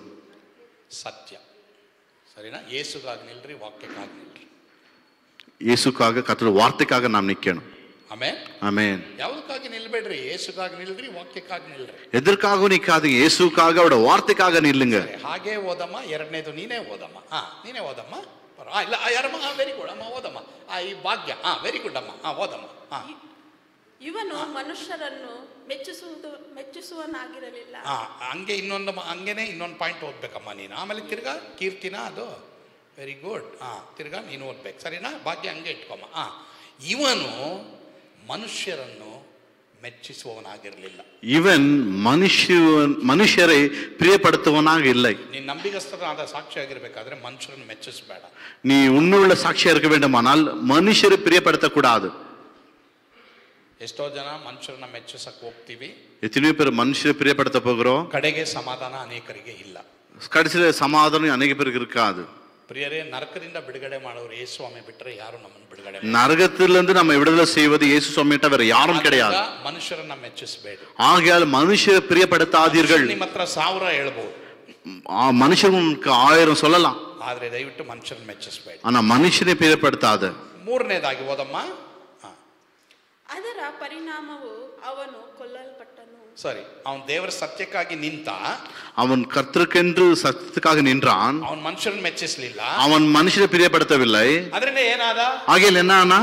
ಸತ್ಯ. ಸರಿನಾ? ಯೇಸುಗಾಗಿ ನಿಲ್ರಿ, ವಾಕ್ಯಕ್ಕಾಗಿ ನಿಲ್ರಿ. இயேசுக்காக, கர்த்தருடைய வார்த்தைக்காக நாம் நிக்கணும். ಆಮೆನ್. ஆமென். ಯಾವುದಕ್ಕಾಗಿ ನಿಲ್ಬೇಡ್ರಿ, ಯೇಸುಗಾಗಿ ನಿಲ್ರಿ, ವಾಕ್ಯಕ್ಕಾಗಿ ನಿಲ್ರಿ. எதற்காகவும் நிக்காதீங்க, இயேசுக்காக, அவருடைய வார்த்தைக்காக நில்லுங்க. ಹಾಗೆ ಓದಮ್ಮ. ಎರಡನೇದು ನೀನೇ ಓದಮ್ಮ. ನೀನೇ ಓದಮ್ಮ. ಇಲ್ಲ ಯಾರಮ್ಮ? ವೆರಿ ಗುಡ್ ಅಮ್ಮ, ಓದಮ್ಮ. ಈ ಭಾಗ್ಯ, ವೆರಿ ಗುಡ್ ಅಮ್ಮ, ಓದಮ್ಮ. ಇವನು ಮನುಷ್ಯರನ್ನು ಮೆಚ್ಚಿಸುವನಾಗಿರಲಿಲ್ಲ. ಹಂಗೇನೆ ಇನ್ನೊಂದು ಪಾಯಿಂಟ್ ಓದ್ಬೇಕಮ್ಮ ನೀನು. ಆಮೇಲೆ ತಿರ್ಗಾ ಕೀರ್ತಿನ ಅದು ವೆರಿ ಗುಡ್. ತಿರ್ಗಾ ನೀನು ಓದ್ಬೇಕು, ಸರಿನಾ? ಭಾಗ್ಯ ಹಂಗೆ ಇಟ್ಕೊಮ್ಮ. ಇವನು ಮನುಷ್ಯರನ್ನು ಮೆಚ್ಚಿಸುವವನಾಗಿರಲಿಲ್ಲ. ಇವನ್ ಮನುಷ್ಯரை பிரியப்படுத்துவனாக இல்லை. ನೀನು ನಂಬಿಗಸ್ತನಾದ ಸಾಕ್ಷಿಯಾಗಿರ್ಬೇಕಾದ್ರೆ ಮನುಷ್ಯರನ್ನು ಮೆಚ್ಚಿಸಬೇಡ. நீ உண்மையுள்ள சாட்சியா இருக்க வேண்டுமானால் மனுஷரை பிரியப்படுத்தக்கூடாது. ಎಷ್ಟೋ ಜನ ಮನುಷ್ಯರನ್ನ ಮೆಚ್ಚಿಸಕ್ಕೆ ಹೋಗ್ತೀವಿ, எத்தனையோ பேர் மனுஷரை பிரியப்படுத்த போகிறோம், ಕಡೆಗೆ ಸಮಾಧಾನ ಅನೇಕರಿಗೆ ಇಲ್ಲ. கடைசியில சமாதானம் அநேக பேருக்கு இருக்காது. ಪ್ರಿಯರೇ, ನರಕದಿಂದ ಬಿಡುಗಡೆ ಮಾಡೋರು ಯೇಸು ಸ್ವಾಮಿ ಬಿಟ್ಟರೆ ಯಾರು ನಮ್ಮನ್ನು ಬಿಡುಗಡೆ நரகத்திலிருந்து நம்ம விடுதலை செய்வது இயேசு சுவாமிட்ட வேற யாரும் கிடையாது. ಮನುಷ್ಯರನ್ನ ಮೆಚ್ಚಿಸಬೇಡಿ. ஆகையால் மனுஷரை பிரியப்படுத்தாதீர்கள். ನಿಮ್ಮ ಹತ್ರ 1000 ಹೇಳ್ಬೋದು, மனுஷனுக்கு 1000 சொல்லலாம், ಆದ್ರೆ ದಯವಿಟ್ಟು ಮನುಷ್ಯರನ್ನ ಮೆಚ್ಚಿಸಬೇಡಿ. ஆனா மனுஷனை பிரியப்படுத்தாத. ಮೂರನೇದಾಗಿ ಓದಮ್ಮ. ಅದರ ಪರಿಣಾಮವು ಅವನು ಕೊಲ್ಲಲ್ಪಟ್ಟನು. ಸರಿ, ಅವನು ದೇವರ ಸತ್ಯಕ್ಕಾಗಿ ನಿಂತ, அவன் கர்த்தருக்கென்று சத்தியத்துக்காக நின்றான். ಅವನು ಮನುಷ್ಯರನ್ನು ಮೆಚ್ಚಿಸಲಿಲ್ಲ, அவன் மனுஷரை பிரியப்படுத்தவில்லை. ಅದರಿಂದ ಏನಾದ? ஆகையால் என்ன ஆனா?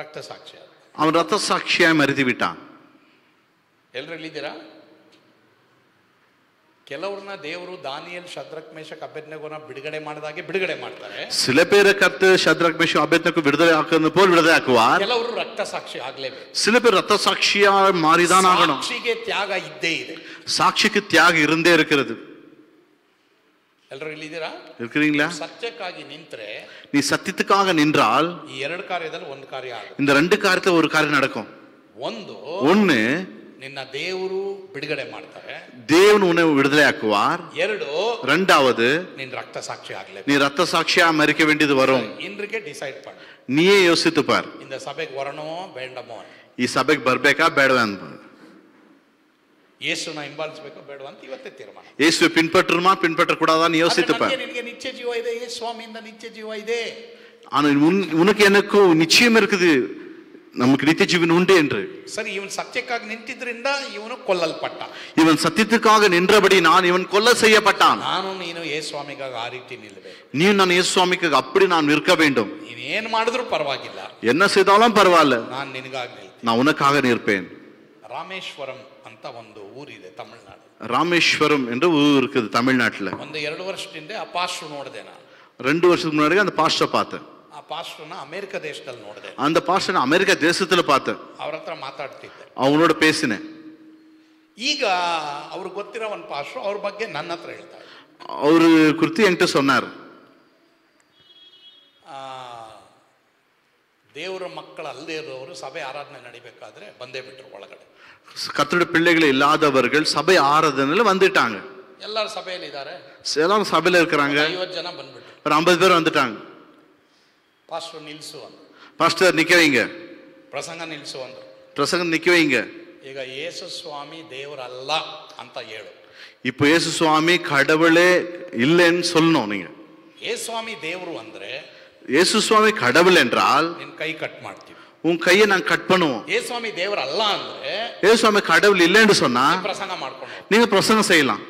ರಕ್ತ ಸಾಕ್ಷಿ. அவன் ரத்த சாட்சியாய் மறித்து விட்டான். ಎಲ್ಲರೂ ಇಲ್ಲಿದ್ದೀರಾ? ಕೆಲವ್ರನ್ನ ದೇವರು ದಾನಿಯೇಲ್, ಶದ್ರಕ್, ಮೇಷಕ್, ಅಬೇದ್ನೆಗೋನ ಬಿಡುಗಡೆ ಮಾಡಿದಾಗೆ ಬಿಡುಗಡೆ ಮಾಡ್ತಾರೆ. சில பேரை கர்த்தர் ஷத்ரக் மேஷக் அபேத்நேகோ விடுதலை ஆக்குவது போல் விடுதலை ஆக்குவார். ಕೆಲವರು ರಕ್ತ ಸಾಕ್ಷಿ ಆಗ್ಲೇಬೇಕು. சில பேர் ரத்த சாட்சியா மாறிதான் ஆகணும். ಸಾಕ್ಷಿಗೆ ತ್ಯಾಗ ಇದ್ದೇ ಇದೆ. சாட்சிக்கு தியாகம் இருந்தே இருக்கிறது. ಎಲ್ಲರೂ ಇಲ್ಲಿದ್ದೀರಾ? இருக்கிறீங்களா? ಸತ್ಯಕ್ಕಾಗಿ ನಿಂತ್ರೆ, நீ சத்தியத்துக்காக நின்றால் ಈ ಎರಡು ಕಾರ್ಯದಲ್ಲಿ ಒಂದು ಕಾರ್ಯ ಆಗುತ್ತೆ. இந்த ரெண்டு காரியத்துல ஒரு காரியம் நடக்கும். ஒன்னு, ನಿನ್ನ ದೇವರು ಬಿಡುಗಡೆ ಮಾಡ್ತಾರೆ, தேவன் உன்னை விடுதலை ஆக்குவார். ரெண்டாவது, ನಿನ್ನ ರಕ್ತ ಸಾಕ್ಷಿ ಆಗ್ಲೇಬೇಕು. நீ ரத்த சாட்சியா மறிக்க வேண்டியது வரும். இன்றைக்கே டிசைட் பண்ணு. நீயே யோசித்து பார், இந்த சபைக்கு வரணுமோ வேண்டாமோ, ಈ ಸಭೆಗೆ ಬರ್ಬೇಕಾ ಬೇಡವಾ ಅಂತ. ಯೇಸುನ ಹಿಂಬಾಲಿಸಬೇಕೋ ಬೇಡವಾ ಅಂತ ಇವತ್ತೇ ತೀರ್ಮಾನ. ಯೇಸುவை பின்பற்றணுமா பின்பற்றக்கூடாதான்னு யோசித்து பார். ನಿನಗೆ ನಿತ್ಯ ಜೀವ ಇದೆ, ಯೇಸು ಸ್ವಾಮಿಯಿಂದ ನಿತ್ಯ ಜೀವ ಇದೆ. ஆனா உனக்கு எனக்கும் நிச்சயம் இருக்குது, நமக்கு நித்திய ஜீவன் உண்டு என்று. சரி, ಇವನು ಸತ್ಯಕ್ಕಾಗಿ ನಿಂತಿದ್ರಿಂದ ಇವನು ಕೊಲ್ಲಲ್ಪಟ್ಟ. ಇವன் சத்தியத்துக்காக நின்றபடி இவன் கொல்ல செய்யப்பட்டான். ನಾನು ನೀನು ಯೇಸು ಸ್ವಾಮಿಗಾಗಿ ಆ ರೀತಿ ನಿಲ್ಲಬೇಕು. நீ நான் ಯೇಸು ಸ್ವಾಮಿಗಾಗಿ அப்படி நான் நிற்க வேண்டும். ನೀನು ಏನು ಮಾಡಿದ್ರೂ ಪರವಾಗಿಲ್ಲ, என்ன செய்தாலும் பரவாயில்ல, ನಾನು ನಿನಗಾಗಿ ನಿಲ್ತೀನಿ, நான் உனக்காக நிற்பேன். ರಾಮೇಶ್ವರಂ ಅಂತ ಒಂದು ಊರಿದೆ ತಮಿಳುನಾಡು. ராமேஸ்வரம் என்று ஊர் இருக்குது தமிழ்நாட்டுல. ಒಂದು 2 ವರ್ಷದಿಂದ ಆ ಪಾಸ್ಟರ್ ನೋಡಿದೆ ನಾನು. 2 வருஷத்துக்கு முன்னாடி அந்த பாஸ்டரை பார்த்தேன். ಆ ಪಾಸ್ಟರ್ನ ಅಮೆರಿಕ ದೇಶದಲ್ಲಿ ನೋಡಿದೆ. அந்த பாஸ்டர் அமெரிக்கா தேசத்துல பார்த்தேன். ಅವ್ರ ಹತ್ರ ಮಾತಾಡ್ತಿದ್ದೆ, அவனோட பேசினேன். ಈಗ ಅವ್ರಿಗೆ ಗೊತ್ತಿರೋ ಒಂದು ಪಾಸ್ಟರ್ ಅವ್ರ ಬಗ್ಗೆ ನನ್ನ ಹತ್ರ ಹೇಳ್ತಾರೆ. அவரு குறித்து என்கிட்ட சொன்னார். ದೇವರ ಮಕ್ಕಳು ಅಲ್ಲದೆ ಇರೋರು ಸಭೆ ಆರಾಧನೆ ನಡಿಬೇಕಾದ್ರೆ ಬಂದೇ ಬಿಟ್ರು ಒಳಗಡೆ. கர்த்தருடைய பிள்ளைகள் இல்லாதவர்கள் சபை ஆராதனையில வந்துட்டாங்க. ಎಲ್ಲರೂ ಸಭೆಯಲ್ಲಿ ಇದ್ದಾರೆ, எல்லாரும் சபையில இருக்கிறாங்க. 50 ಜನ ಬಂದ್ಬಿಟ್ರು. ஒரு 50 பேர் வந்துட்டாங்க. ಪಾಸ್ಟರ್ ನಿಲ್ಸು ಅಂದ್ರು. பாஸ்டர் நிக்க வைங்க, ಪ್ರಸಂಗ ನಿಲ್ಸು ಅಂದ್ರು. பிரசங்கம் நிக்க வைங்க. ಈಗ ಯೇಸು ಸ್ವಾಮಿ ದೇವರಲ್ಲ ಅಂತ ಹೇಳು. இப்போ இயேசு சுவாமி கடவுளே இல்லைன்னு சொல்லணும். நீங்க ಯೇಸು ಸ್ವಾಮಿ ದೇವರು ಅಂದ್ರೆ, இயேசு சுவாமி கடவுள் என்றால் ನಿನ್ ಕೈ ಕಟ್ ಮಾಡ್ತೀವಿ, உன் கையை நாங்க கட் பண்ணுவோம். ಯೇಸು ಸ್ವಾಮಿ ದೇವರಲ್ಲ ಅಂದ್ರೆ, இயேசு சுவாமி கடவுள் இல்லைன்னு சொன்னா ಪ್ರಸಂಗ ಮಾಡ್ಕೊಂಡು நீங்க பிரசங்கம் செய்யலாம்.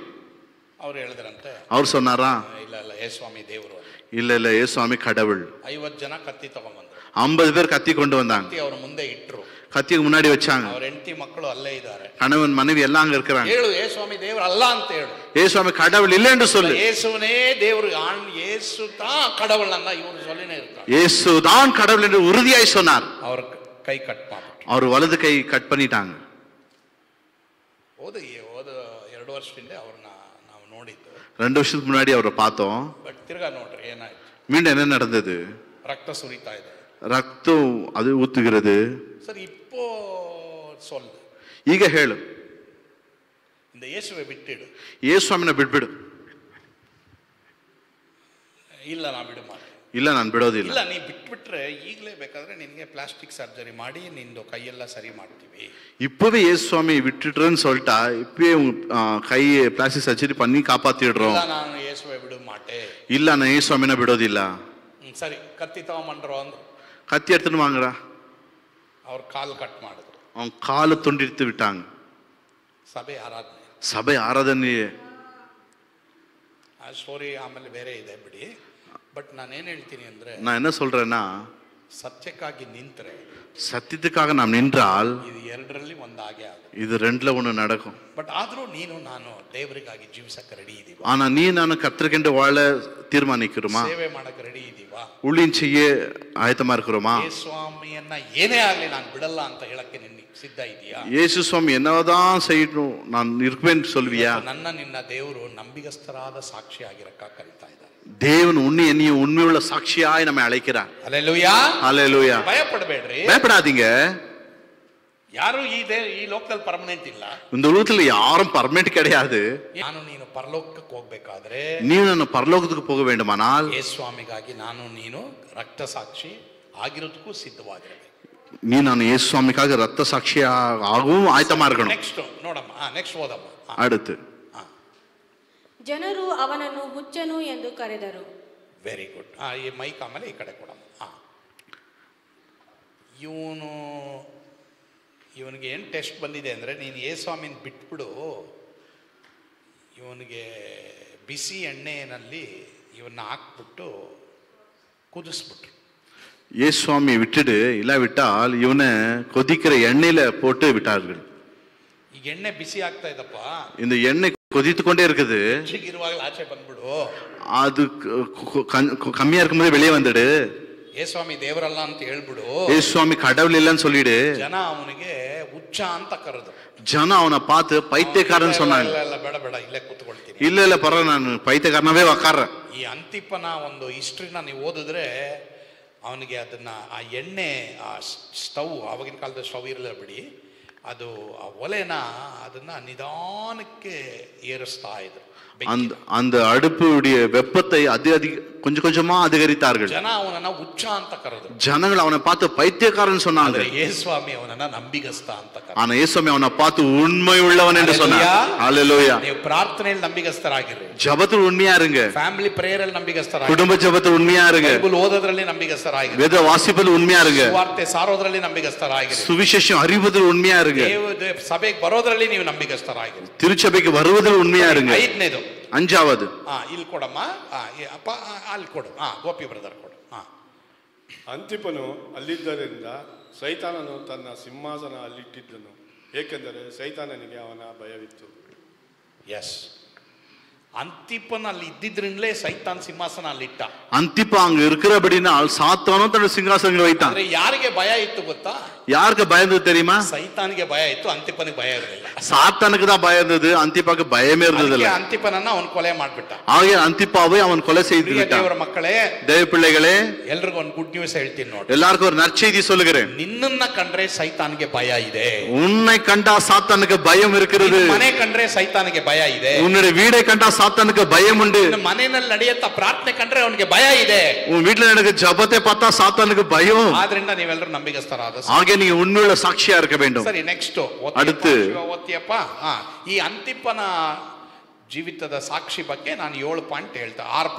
ಅವ್ರು ಹೇಳಿದ್ರಂತೆ, அவர் சொன்னாரா? ಇಲ್ಲ ಇಲ್ಲ, ಯೇಸು ಸ್ವಾಮಿ ದೇವರು. இல்ல இல்ல, இயேசு சுவாமி கடவுள். 50 ಜನ ಕತ್ತಿ ತಗೊಂಡ್ಬಂದ್ರು. 50 பேர் கத்தி கொண்டு வந்தாங்க. ಅವ್ರ ಮುಂದೆ ಇಟ್ರು. கத்திக்கு முன்னாடி வச்சாங்க. ಅವ್ರ ಹೆಂಡತಿ ಮಕ್ಕಳು ಅಲ್ಲೇ ಇದ್ದಾರೆ. கணவன் மனைவி எல்லாம் அங்க இருக்கிறாங்க. ಹೇಳು ಯೇಸುವಾಮಿ ದೇವರು ಅಲ್ಲ ಅಂತ ಹೇಳು. இயேசுவாமி கடவுள் இல்லை என்று சொல்லு. இயேசுவே தேவரு இயேசு தான் கடவுள் அண்ணா இவரு சொல்லினே இருக்காங்க. இயேசு தான் கடவுள் என்று உறுதியாய் சொன்னார். அவர் கை கட் ಮಾಡ್ಬಿಟ್ರು. அவர் வலது கை கட் பண்ணிட்டாங்க. ಹೋದ 2 ವರ್ಷದಿಂದ ಅವ್ರನ್ನ ನಾವು ನೋಡಿದ್ದು. 2 வருஷத்துக்கு முன்னாடி அவரை பார்த்தோம். ಬಟ್ ತಿರ್ಗಾ ನೋಡ್ರಿ ಏನಾಯ್ತು. மீண்டும் என்ன நடந்தது? ರಕ್ತ ಸುರಿತಾ ಇದೆ. ரத்தம் அது ஊத்துகிறது. ಸರಿ இப்போ சொல்லு. ಈಗ ಹೇಳು. இந்த இயேசுவை ಬಿಟ್ಟಿಡು. ಯೇಸುವಿನ ಬಿಟ್ಬಿಡು. ಇಲ್ಲ ನಾ ಬಿಡು ಮಾಡ. ಇಲ್ಲ ನಾನು ಬಿಡೋದಿಲ್ಲ. ಇಲ್ಲ ನೀ ಬಿಟ್ಬಿಟ್ರೆ ಈಗಲೇ ಬೇಕಾದ್ರೆ ನಿನಗೆ ಪ್ಲಾಸ್ಟಿಕ್ ಸರ್ಜರಿ ಮಾಡಿ ನಿಂದು ಕೈಯೆಲ್ಲ ಸರಿ ಮಾಡ್ತೀವಿ. இப்பவே இயேசுவாமி விட்டுட்டுன்னு சொல்லிட்டா இப்பவே கை பிளாஸ்டிக் சர்ஜரி பண்ணி காப்பாத்திடுறோம். ಇಲ್ಲ ನಾನು ಯೇಸುவை ಬಿಡು ಮಾಟೆ. ಇಲ್ಲ ನಾನು ಯೇசுவாமிನ ಬಿಡೋದಿಲ್ಲ. ಸರಿ ಕತ್ತಿ ತಗೊಂಬಂಡ್ರು ಅಂದ್ರು. கத்தி எடுத்துன்னு வாங்கடா. ಅವ್ರ ಕಾಲು ಕಟ್ ಮಾಡಿದ್ರು. அவன் காலை துண்டித்து விட்டாங்க. ಸಭೆ ಆರಾಧನೆ. சபை ஆராதனையே ಆ ಸ್ಟೋರಿ ಆಮೇಲೆ ಬೇರೆ ಇದೆ ಬಿಡಿ. ಬಟ್ ನಾನೇನು ಹೇಳ್ತೀನಿ ಅಂದ್ರೆ, நான் என்ன சொல்றேன்னா, ಸತ್ಯಕ್ಕಾಗಿ ನಿಂತ್ರೆ, சத்தியத்துக்காக நாம் நின்றால் ಇದು ಎರಡರಲ್ಲಿ ಒಂದಾಗೆ ಆಗುತ್ತೆ. இது ரெண்டுல ஒண்ணு நடக்கும். ಬಟ್ ಆದ್ರೂ ನೀನು ನಾನು ದೇವರಿಗಾಗಿ ಜೀವಿಸಕ್ಕೆ ರೆಡಿ ಇದೀವ. ஆனா நீ ನಾನು கத்திருக்கின்ற வாழ தீர்மானிக்கிறோமா? ಸೇವೆ ಮಾಡಕ್ಕೆ ರೆಡಿ ಇದೀವಾ? ஊழியம் செய்ய ஆயத்தமா இருக்கிறோமா? ಯೇಸುಸ್ವಾಮಿಯನ್ನ ಏನೇ ಆಗ್ಲಿ ನಾನು ಬಿಡಲ್ಲ ಅಂತ ಹೇಳಕ್ಕೆ ನಿನ್ನ ಸಿದ್ಧ ಇದೆಯಾ? இயேசு சுவாமி என்னதான் செய்யணும் நான் இருப்பேன் சொல்வியா? ನನ್ನ ನಿನ್ನ ದೇವರು ನಂಬಿಗಸ್ತರಾದ ಸಾಕ್ಷಿ ಆಗಿರಕ್ಕ ಕರೀತಾ ಇದ್ದಾರೆ. தேவன் உன்னை என்னையும் உண்மையுள்ள சாட்சியாய் நம்மை அழைக்கிறார். ஹல்லேலூயா. ஹல்லேலூயா. பயப்படಬೇಡ್ರಿ. பயப்படாதீங்க. ಯಾರು ಈ ಲೋಕದಲ್ಲಿ ಪರ್ಮನೆಂಟ್ ಇಲ್ಲ. இந்த உலகத்துல யாரும் பர்மனெண்ட் கிடையாது. ನಾನು ನೀನು ಪರಲೋಕಕ್ಕೆ ಹೋಗಬೇಕಾದ್ರೆ, நீ ನಾನು பரலோகத்துக்கு போக வேண்டுமானால் ಯೇಸುಸ್ವಾಮಿಗಾಗಿ ನಾನು ನೀನು ರಕ್ತ ಸಾಕ್ಷಿ ಆಗಿರೋದಕ್ಕೂ ಸಿದ್ಧವಾಗಿರಬೇಕು. நீ ನಾನು ಯೇಸು ಸ್ವಾಮಿಗಾಗಿ ರಕ್ತ ಸಾಕ್ಷಿಯಾகவும் ಆಯತமா இருக்கணும். ನೆಕ್ಸ್ಟ್ ನೋಡಮ್ಮ. ನೆಕ್ಸ್ಟ್ ಓದಮ್ಮ. அடுத்து ಜನರು ಅವನನ್ನು ಹುಚ್ಚನು ಎಂದು ಕರೆದರು. Very good. ಈ ಮೈಕ್ ಆಮೇಲೆ ಈ ಕಡೆ ಕೊಡಮ್ಮ. ಇವನಿಗೆ ಏನು ಟೆಸ್ಟ್ ಬಂದಿದೆ ಅಂದರೆ, ನೀನು ಯೇಸುಸ್ವಾಮಿನ ಬಿಟ್ಬಿಡು, ಇವನಿಗೆ ಬಿಸಿ ಎಣ್ಣೆಯಲ್ಲಿ ಇವನ್ನ ಹಾಕ್ಬಿಟ್ಟು ಕುದಿಸ್ಬಿಟ್ರು. இயேசுவாமி விட்டுடு, இல்லாவிட்டால் இவனை கொதிக்கிற எண்ணெயில போட்டு விட்டார்கள். ಈಗ ಎಣ್ಣೆ ಬಿಸಿ ಆಗ್ತಾ ಇದಪ್ಪ, இந்த எண்ணெய் கொதித்து கொண்டே இருக்குது. ಇರುವಾಗಲೇ ಆಚೆ ಬಂದ್ಬಿಡು. அது கம்மியா இருக்கும்போது வெளியே வந்துடு. ಯೇಸುಸ್ವಾಮಿ ದೇವರಲ್ಲ ಅಂತ ಹೇಳ್ಬಿಡು. ಯೇಸುಸ್ವಾಮಿ கடவுள் இல்லைன்னு சொல்லிடு. ಜನ ಅವನಿಗೆ ಹುಚ್ಚ ಅಂತ ಕರೆದು, ஜன அவனை பார்த்து பைத்தியக்காரன் சொன்னாங்க. ಇಲ್ಲ ಬೇಡ ಬೇಡ, ಇಲ್ಲೇ ಕೂತ್ಕೊಳ್ತೀನಿ. இல்ல இல்ல பரவாயில்ல, ನಾನು ಪೈತ್ಯಕಾರನವೇ ಉட்காರ್றேன். ಈ ಅಂತಿಪನ ಒಂದು ಹಿಸ್ಟ್ರಿನ ನೀವು ಓದಿದ್ರೆ ಅವನಿಗೆ ಅದನ್ನ ಆ ಎಣ್ಣೆ, ಆ ಸ್ಟವ್, ಆವಾಗಿನ ಕಾಲದ ಸ್ಟವ್ ಇರಲಿಲ್ಲ ಬಿಡಿ, ಅದು ಆ ಒಲೆನ ಅದನ್ನ ನಿಧಾನಕ್ಕೆ ಏರಿಸ್ತಾ ಇದ್ರು. அந்த அடுப்புடைய வெப்பத்தை கொஞ்சம் கொஞ்சமா அதிகரித்தார்கள். ಜನ ಅವನನ್ನ ಹುಚ್ಚ ಅಂತ ಕರೆದ್ರು. ஜனங்கள் அவனை பார்த்து பைத்தியக்காரன் சொன்னாங்க. ಯೇಸುಸ್ವಾಮಿ ಅವನನ್ನ ನಂಬಿಗಸ್ತ ಅಂತ ಕರೆದ್ರು. ஆனா இயேசுவாமி அவனை பார்த்து உண்மை உள்ளவன் என்று சொன்னார். ஹல்லேலூயா. ನೀವು ಪ್ರಾರ್ಥನೆಯಲ್ಲಿ ನಂಬಿಗಸ್ತರಾಗಿರಿ. ஜெபத்தில் உண்மையா இருங்க. ಫ್ಯಾಮಿಲಿ ಪ್ರೇಯರ್ ಅಲ್ಲಿ ನಂಬಿಗಸ್ತರಾಗಿರಿ. குடும்ப ஜெபத்தில் உண்மையா இருங்க. ಬೈಬಲ್ ಓದೋದ್ರಲ್ಲಿ ನಂಬಿಗಸ್ತರಾಗಿರಿ. வேத வாசிப்பதில் உண்மையா இருங்க. ಸುವಾರ್ತೆ ಸಾರೋದ್ರಲ್ಲಿ ನಂಬಿಗಸ್ತರಾಗಿರಿ. சுவிசேஷம் அறிவதில் உண்மையா இருங்க. ಸಭೆಗೆ ಬರೋದ್ರಲ್ಲಿ ನೀವು ನಂಬಿಗಸ್ತರಾಗಿರಿ. திருச்சபைக்கு வருவதில் உண்மையா இருங்க. 5ನೇದು. 5வது ಇಲ್ಲಿ ಕೊಡಮ್ಮ. ಅಪ್ಪ ಅಲ್ಲಿ ಕೊಡು. ಗೋಪಿ ಬ್ರದರ್ ಕೊಡು. ಅಂತಿಪನು ಅಲ್ಲಿದ್ದರಿಂದ ಸೈತಾನನು ತನ್ನ ಸಿಂಹಾಸನ ಅಲ್ಲಿಟ್ಟಿದ್ದನು, ಏಕೆಂದರೆ ಸೈತಾನನಿಗೆ ಅವನ ಭಯವಿತ್ತು. ಎಸ್, ಅಂತಿಪನ ಅಲ್ಲಿ ಇದ್ದಿದ್ರಿಂದಲೇ ಸೈತಾನ್ ಸಿಂಹಾಸನ ಅಲ್ಲಿಟ್ಟ. ಅಂತಿಪ அங்க இருக்கிறபடினால் சாத்தானும் தன் சிங்காசனத்தில் வைத்தான். ಅಂದ್ರೆ ಯಾರಿಗೆ ಭಯ ಇತ್ತು ಗೊತ್ತಾ? யாருக்கு பயந்தது தெரியுமா? ಸೈತಾನಿಗೆ ಭಯ ಇತ್ತು, ಅಂತಿಪನಿಗೆ ಭಯ ಇರಲಿಲ್ಲ. சாத்தானுக்கு தான் பயம் இருந்தது, ಅಂತಿಪಕ್ಕೆ பயமே இருந்ததில்லை. ಅಂತಿಪನನ್ನ ಅವನು ಕೊಲೆ ಮಾಡ್ಬಿಟ್ಟ. ஆகிய ಅಂತಿಪಾவை ಅವன் கொலை செய்து விட்டான். ದೇವರ ಮಕ್ಕಳೇ, ದೇವ பிள்ளைகளே, ಎಲ್ರಿಗೂ ಒಂದು ಗುಡ್ ನ್ಯೂಸ್ ಹೇಳ್ತೀನಿ ನೋಡಿ. எல்லாருக்கும் ஒரு நற்செய்தி சொல்லுகிறேன். ನಿನ್ನನ್ನ ಕಂಡ್ರೆ ಸೈತಾನಿಗೆ ಭಯ ಇದೆ. உன்னை கண்டா சாத்தானுக்கு பயம் இருக்கிறது. ಮನೆ ಕಂಡ್ರೆ ಸೈತಾನಿಗೆ ಭಯ ಇದೆ. உன்னுடைய வீடை கண்டா சாத்தானுக்கு பயம் உண்டு. ಮನೆಯಲ್ಲಿ ನಡೆಯುತ್ತ ಪ್ರಾರ್ಥನೆ ಕಂಡ್ರೆ ಅವನಿಗೆ ಭಯ ಇದೆ. உன் வீட்டுல நடக்க ஜபத்தை பார்த்தா சாத்தானுக்கு பயம். ಆದ್ರಿಂದ ನೀವೆಲ್ಲರೂ ನಂಬಿಗಸ್ತರಾದ. ஆகிய நீங்க உண்மையுள்ள சாட்சியா இருக்க வேண்டும். ಸರಿ, ನೆಕ್ಸ್ಟ್ அடுத்து ಓದ್ತಿಯಪ್ಪ. ಈ ಅಂತಿಪನ ಜೀವಿತದ ಸಾಕ್ಷಿ ಬಗ್ಗೆ ನಾನು 6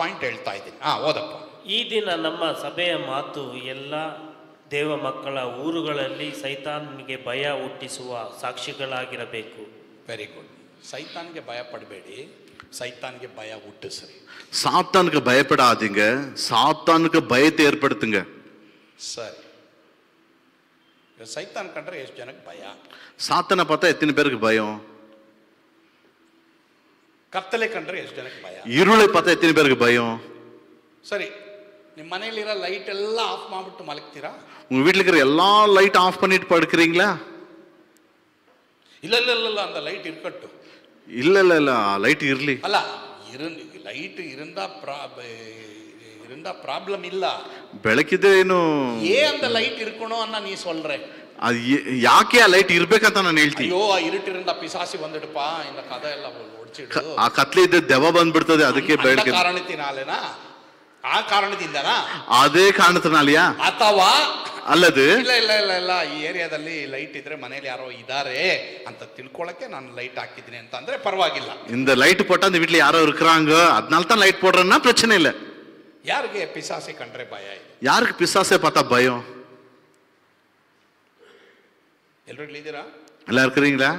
ಪಾಯಿಂಟ್ ಹೇಳ್ತಾ ಇದ್ದೀನಿ. ಓದಪ್ಪ. ಈ ದಿನ ನಮ್ಮ ಸಭೆಯ ಮಾತು ಎಲ್ಲ ದೇವ ಮಕ್ಕಳ ಊರುಗಳಲ್ಲಿ ಸೈತಾನನಿಗೆ ಭಯ ಹುಟ್ಟಿಸುವ ಸಾಕ್ಷಿಗಳಾಗಿರಬೇಕು. Very good. ಸೈತಾನ್ಗೆ ಭಯ ಪಡಬೇಡಿ, ಸೈತಾನ್ಗೆ ಭಯ ಹುಟ್ಟಿಸ್ರಿ. சாத்தானுக்கு பயப்படாதீங்க, சாத்தானுக்கு பயத்தை ஏற்படுத்துங்க. ಸರಿ, ಸೈತಾನ್ ಕಂಡ್ರೆ ಎಷ್ಟು ಜನಕ್ಕೆ ಭಯ? சாத்தனை பார்த்தா எத்தனை பேருக்கு பயம்? ಕತ್ತಲೆ ಕಂಡ್ರೆ ಎಷ್ಟು ಜನಕ್ಕೆ ಭಯ? இருளை பார்த்தா எத்தனை பேருக்கு பயம்? ಸರಿ, ನಿಮ್ಮ ಮನೆಯಲ್ಲಿರೋ ಲೈಟ್ ಎಲ್ಲ ಆಫ್ ಮಾಡ್ಬಿಟ್ಟು ಮಲಗ್ತೀರಾ? உங்க வீட்டுல இருக்கிற எல்லா லைட் ஆஃப் பண்ணிட்டு படுக்கிறீங்களா? ಇಲ್ಲ ಇಲ್ಲ ಇಲ್ಲ, அந்த லைட் இருக்கட்டும். இல்ல இல்ல இல்ல, லைட் இர்லி ಅಲ್ಲ, ಲೈಟ್ இருந்தா ப்ராப்ளம் இல்ல. ಬೆಳಕಿದ್ರೆ ಏನು அந்த லைட் இருக்கணும் ಅನ್ನ ನೀ சொல்றே. ಅದು ಯಾಕೆ ಆ ಲೈಟ್ ಇರ್ಬೇಕಂತ ನಾನು ಹೇಳ್ತೀನಿ. ಅಯ್ಯೋ, ಆ இருட்டிருந்தா பிசாசி வந்துடுப்பா, இந்த கதை எல்லாம் ஒடிச்சிடு. ಆ ಕತ್ಲೆ ಇದ್ದ ದೆವ್ವ ಬಂದ್ಬಿಡ್ತದೆ, ಅದಕ್ಕೆ ಬೆಳಕಿನ ಕಾರಣದಿಂದನಾ? ಆ ಕಾರಣದಿಂದನಾ? ಅದೇ ಕಾರಣத்தினாலயா? ಅಥವಾ ಅಲ್ಲದು ಇಲ್ಲ ಇಲ್ಲ ಇಲ್ಲ ಇಲ್ಲ, ಈ ಏರಿಯಾದಲ್ಲಿ ಲೈಟ್ ಇದ್ರೆ ಮನೇಲಿ ಯಾರೋ ಇದ್ದಾರೆ ಅಂತ ತಿಳ್ಕೊಳಕ್ಕೆ ನಾನು ಲೈಟ್ ಹಾಕಿದ್ದೀನಿ ಅಂತ ಅಂದ್ರೆ ಪರವಾಗಿಲ್ಲ. இந்த லைட் போட்டா அந்த வீட்ல யாரோ இருக்காங்க, அதனால தான் லைட் போடுறேன்னா பிரச்சனை இல்ல. ಯಾರಿಗೆ ಪಿಸಾಸಿ ಕಂಡ್ರೆ ಭಯ ಇದೆ? யாருக்கு பிசாசை பார்த்தா பயம்? ಎಲ್ಲರೂ ಇಲ್ಲಿದ್ದೀರಾ? எல்லாம் இருக்கிறீங்களா?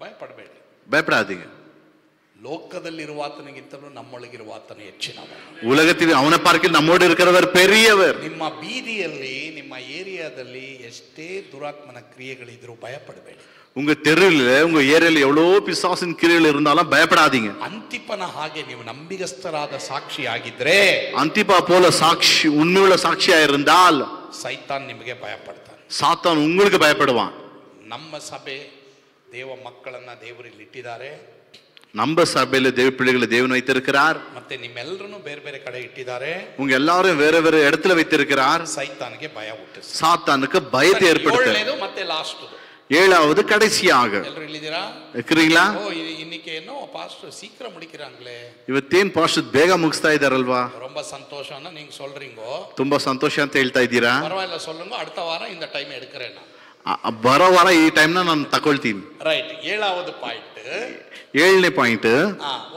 ಭಯಪಡಬೇಡಿ, பயப்படாதீங்க. ಲೋಕದಲ್ಲಿರುವ ಆತನಿಗಿಂತಲೂ ನಮ್ಮೊಳಗಿರುವ ಆತನು ಹೆಚ್ಚಿನವನು. உலகத்தில் அவனை பார்க்க நம்மோடு இருக்கிறவர் பெரியவர். ನಿಮ್ಮ ಬೀದಿಯಲ್ಲಿ, ನಿಮ್ಮ ಏರಿಯಾದಲ್ಲಿ ಎಷ್ಟೇ ದುರಾತ್ಮನ ಕ್ರಿಯೆಗಳಿದ್ರೂ ಭಯಪಡಬೇಡಿ. உங்க தெருவில், உங்க ஏரியால எவ்வளவு பிசாசின் கிரியைகள் இருந்தாலும் பயப்படாதீங்க. ಅಂತಿಪನ ಹಾಗೆ ನೀವು ನಂಬಿಗಸ್ತರಾದ ಸಾಕ್ಷಿಯಾಗಿದ್ರೆ, ಅಂತಿಪா போல சாட்சி, உண்மையுள்ள சாட்சியா இருந்தால் ಸೈತಾನ್ ನಿಮಗೆ ಭಯಪಡ್ತಾನೆ, சாத்தான் உங்களுக்கு பயப்படுவான். ನಮ್ಮ ಸಭೆ ದೇವ ಮಕ್ಕಳನ್ನ ದೇವರಲ್ಲಿ ಇಟ್ಟಿದ್ದಾರೆ. நம்ம சபையில தேவ பிள்ளைகளை தேவன் வைத்திருக்கிறார். ಮತ್ತೆ ನಿಮ್ಮೆಲ್ಲರನ್ನು ಬೇರೆ ಬೇರೆ ಕಡೆ ಇಟ್ಟಿದ್ದಾರೆ. உங்க எல்லாரும் வேற வேற இடத்துல வைத்திருக்கிறார். ಸೈತಾನ್ಗೆ ಭಯ ಹುಟ್ಟಿಸಿ, சாத்தானுக்கு பயத்தை ஏற்படுத்த. ಮತ್ತೆ ಲಾಸ್ಟ್, ஏழாவது கடைசியாக. ಎಲ್ಲರೂ ಇಲ್ಲಿದ್ದೀರಾ? இருக்கிறீங்களா? ಓ, இன்னைக்கு ಏನೋ ಪಾಸ್ಟರ್ சீக்கிரம் முடிக்கிறாங்களே. ಇವತ್ತೇನ್ ಪಾಸ್ಟರ್ ಬೇಗ ಮುಗಿಸ್ತಾ ಇದಾರಲ್ವಾ? ரொம்ப சந்தோஷம்னா நீங்க சொல்றீங்கோ, ತುಂಬಾ ಸಂತೋಷ ಅಂತ ಹೇಳ್ತಾ ಇದ್ದೀರಾ? ಪರವಾಗಿಲ್ಲ, சொல்லுங்க, அடுத்த வாரம் இந்த டைம் எடுக்கிறேன். ಬರೋ ವಾರ ಈ ಟೈಮ್ನ ನಾನು ತಗೊಳ್ತೀನಿ. ರೈಟ್. ಏಳಾவது ಪಾಯಿಂಟ್, 7ನೇ ಪಾಯಿಂಟ್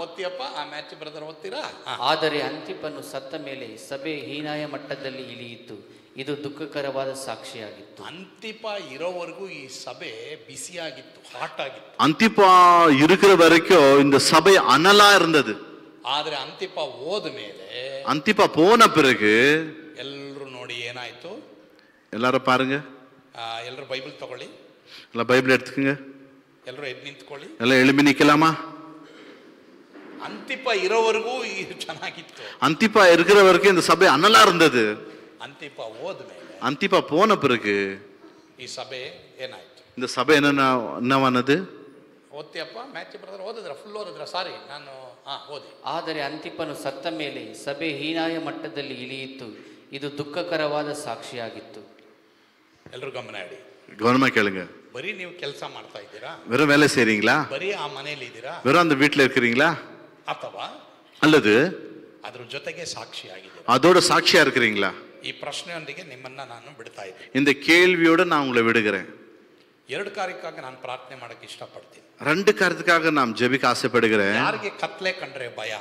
ಓದ್ತೀಯಪ್ಪ? ಆ ಮ್ಯಾಚ್ ಬ್ರದರ್ ಓದ್ತೀರಾ? ಆದರೆ ಅಂತಿಪನು ಸತ್ತ ಮೇಲೆ ಸಭೆ ಹೀನಾಯ ಮಟ್ಟದಲ್ಲಿ ಇಳಿಯಿತು, ಇದು ದುಃಖಕರವಾದ ಸಾಕ್ಷಿಯಾಗಿತ್ತು. ಅಂತಿಪ ಇರೋವರೆಗೂ ಈ ಸಭೆ ಬಿಸಿಯಾಗಿತ್ತು, ಹಾಟ್ ಆಗಿತ್ತು. ಅಂತಿಪா இருக்கிற வரைக்கும் இந்த சபை அனலா இருந்தது. ಆದ್ರೆ ಅಂತಿಪ ಹೋದ ಮೇಲೆ, ಅಂತಿಪா போன பிறகு ಎಲ್ಲರೂ ನೋಡಿ ಏನಾಯ್ತು? எல்லாரும் பாருங்க, ಎಲ್ಲರೂ ಬೈಬಲ್ ತಗೊಳ್ಳಿ, ಎಲ್ಲ ಬೈಬಲ್ எடுத்துக்கங்க, ಎಲ್ಲರೂ ಎದ್ದು ನಿಂತ್ಕೊಳ್ಳಿ, ಎಲ್ಲ எழும்பி நிக்கலாமா? ಅಂತಿಪ ಇರೋವರೆಗೂ ಇದು ಚೆನ್ನಾಗಿತ್ತು. ಅಂತಿಪா இருக்கிற வரைக்கும் இந்த சபை அனலா இருந்தது. ಅಂತಿಪ ಹೋದ ಮೇಲೆ, ಅಂತಿಪா போன பிறகு ಈ ಸಭೆ ಏನಾಯ್ತು? இந்த சபை என்னவானது? ಓದ್ತೀಯಪ್ಪ? ಮ್ಯಾಚ್ ಬ್ರದರ್ ಓದಿದ್ರ? ಫುಲ್ ಓದಿದ್ರ? ಸಾರಿ, ನಾನು ಓದಿ. ಆದರೆ ಅಂತಿಪನು ಸತ್ತ ಮೇಲೆ ಸಭೆ ಹೀನಾಯ ಮಟ್ಟದಲ್ಲಿ ಇಳಿಯಿತು, ಇದು ದುಃಖಕರವಾದ ಸಾಕ್ಷಿಯಾಗಿತ್ತು. ಎಲ್ಲರೂ ಗಮನ ಇಡಿ, கவனமா கேளுங்க. ಬರೀ ನೀವು ಕೆಲಸ ಮಾಡ್ತಾ ಇದ್ದೀರಾ? வெறும் வேலை செய்றீங்களா? ಬರೀ ಆ ಮನೆಯಲ್ಲಿ ಇದ್ದೀರಾ? வெறும் அந்த வீட்டுல இருக்கிறீங்களா? ಅಥವಾ அல்லது ಅದ್ರ ಜೊತೆಗೆ ಸಾಕ್ಷಿಯಾಗಿದೆ? அதோட சாட்சியா இருக்கிறீங்களா? ಈ ಪ್ರಶ್ನೆಯೊಂದಿಗೆ ನಿಮ್ಮನ್ನ ನಾನು ಬಿಡ್ತಾ ಇದ್ದೀನಿ. இந்த கேள்வியோட நான் உங்களை விடுகிறேன். ಎರಡು ಕಾರ್ಯಕ್ಕಾಗಿ ನಾನು ಪ್ರಾರ್ಥನೆ ಮಾಡಕ್ಕೆ ಇಷ್ಟಪಡ್ತೀನಿ. 2 காரியத்துக்காக நான் ஜெபிக்க ஆசைப்படுகிறேன். ಯಾರಿಗೆ ಕತ್ಲೆ ಕಂಡ್ರೆ ಭಯ?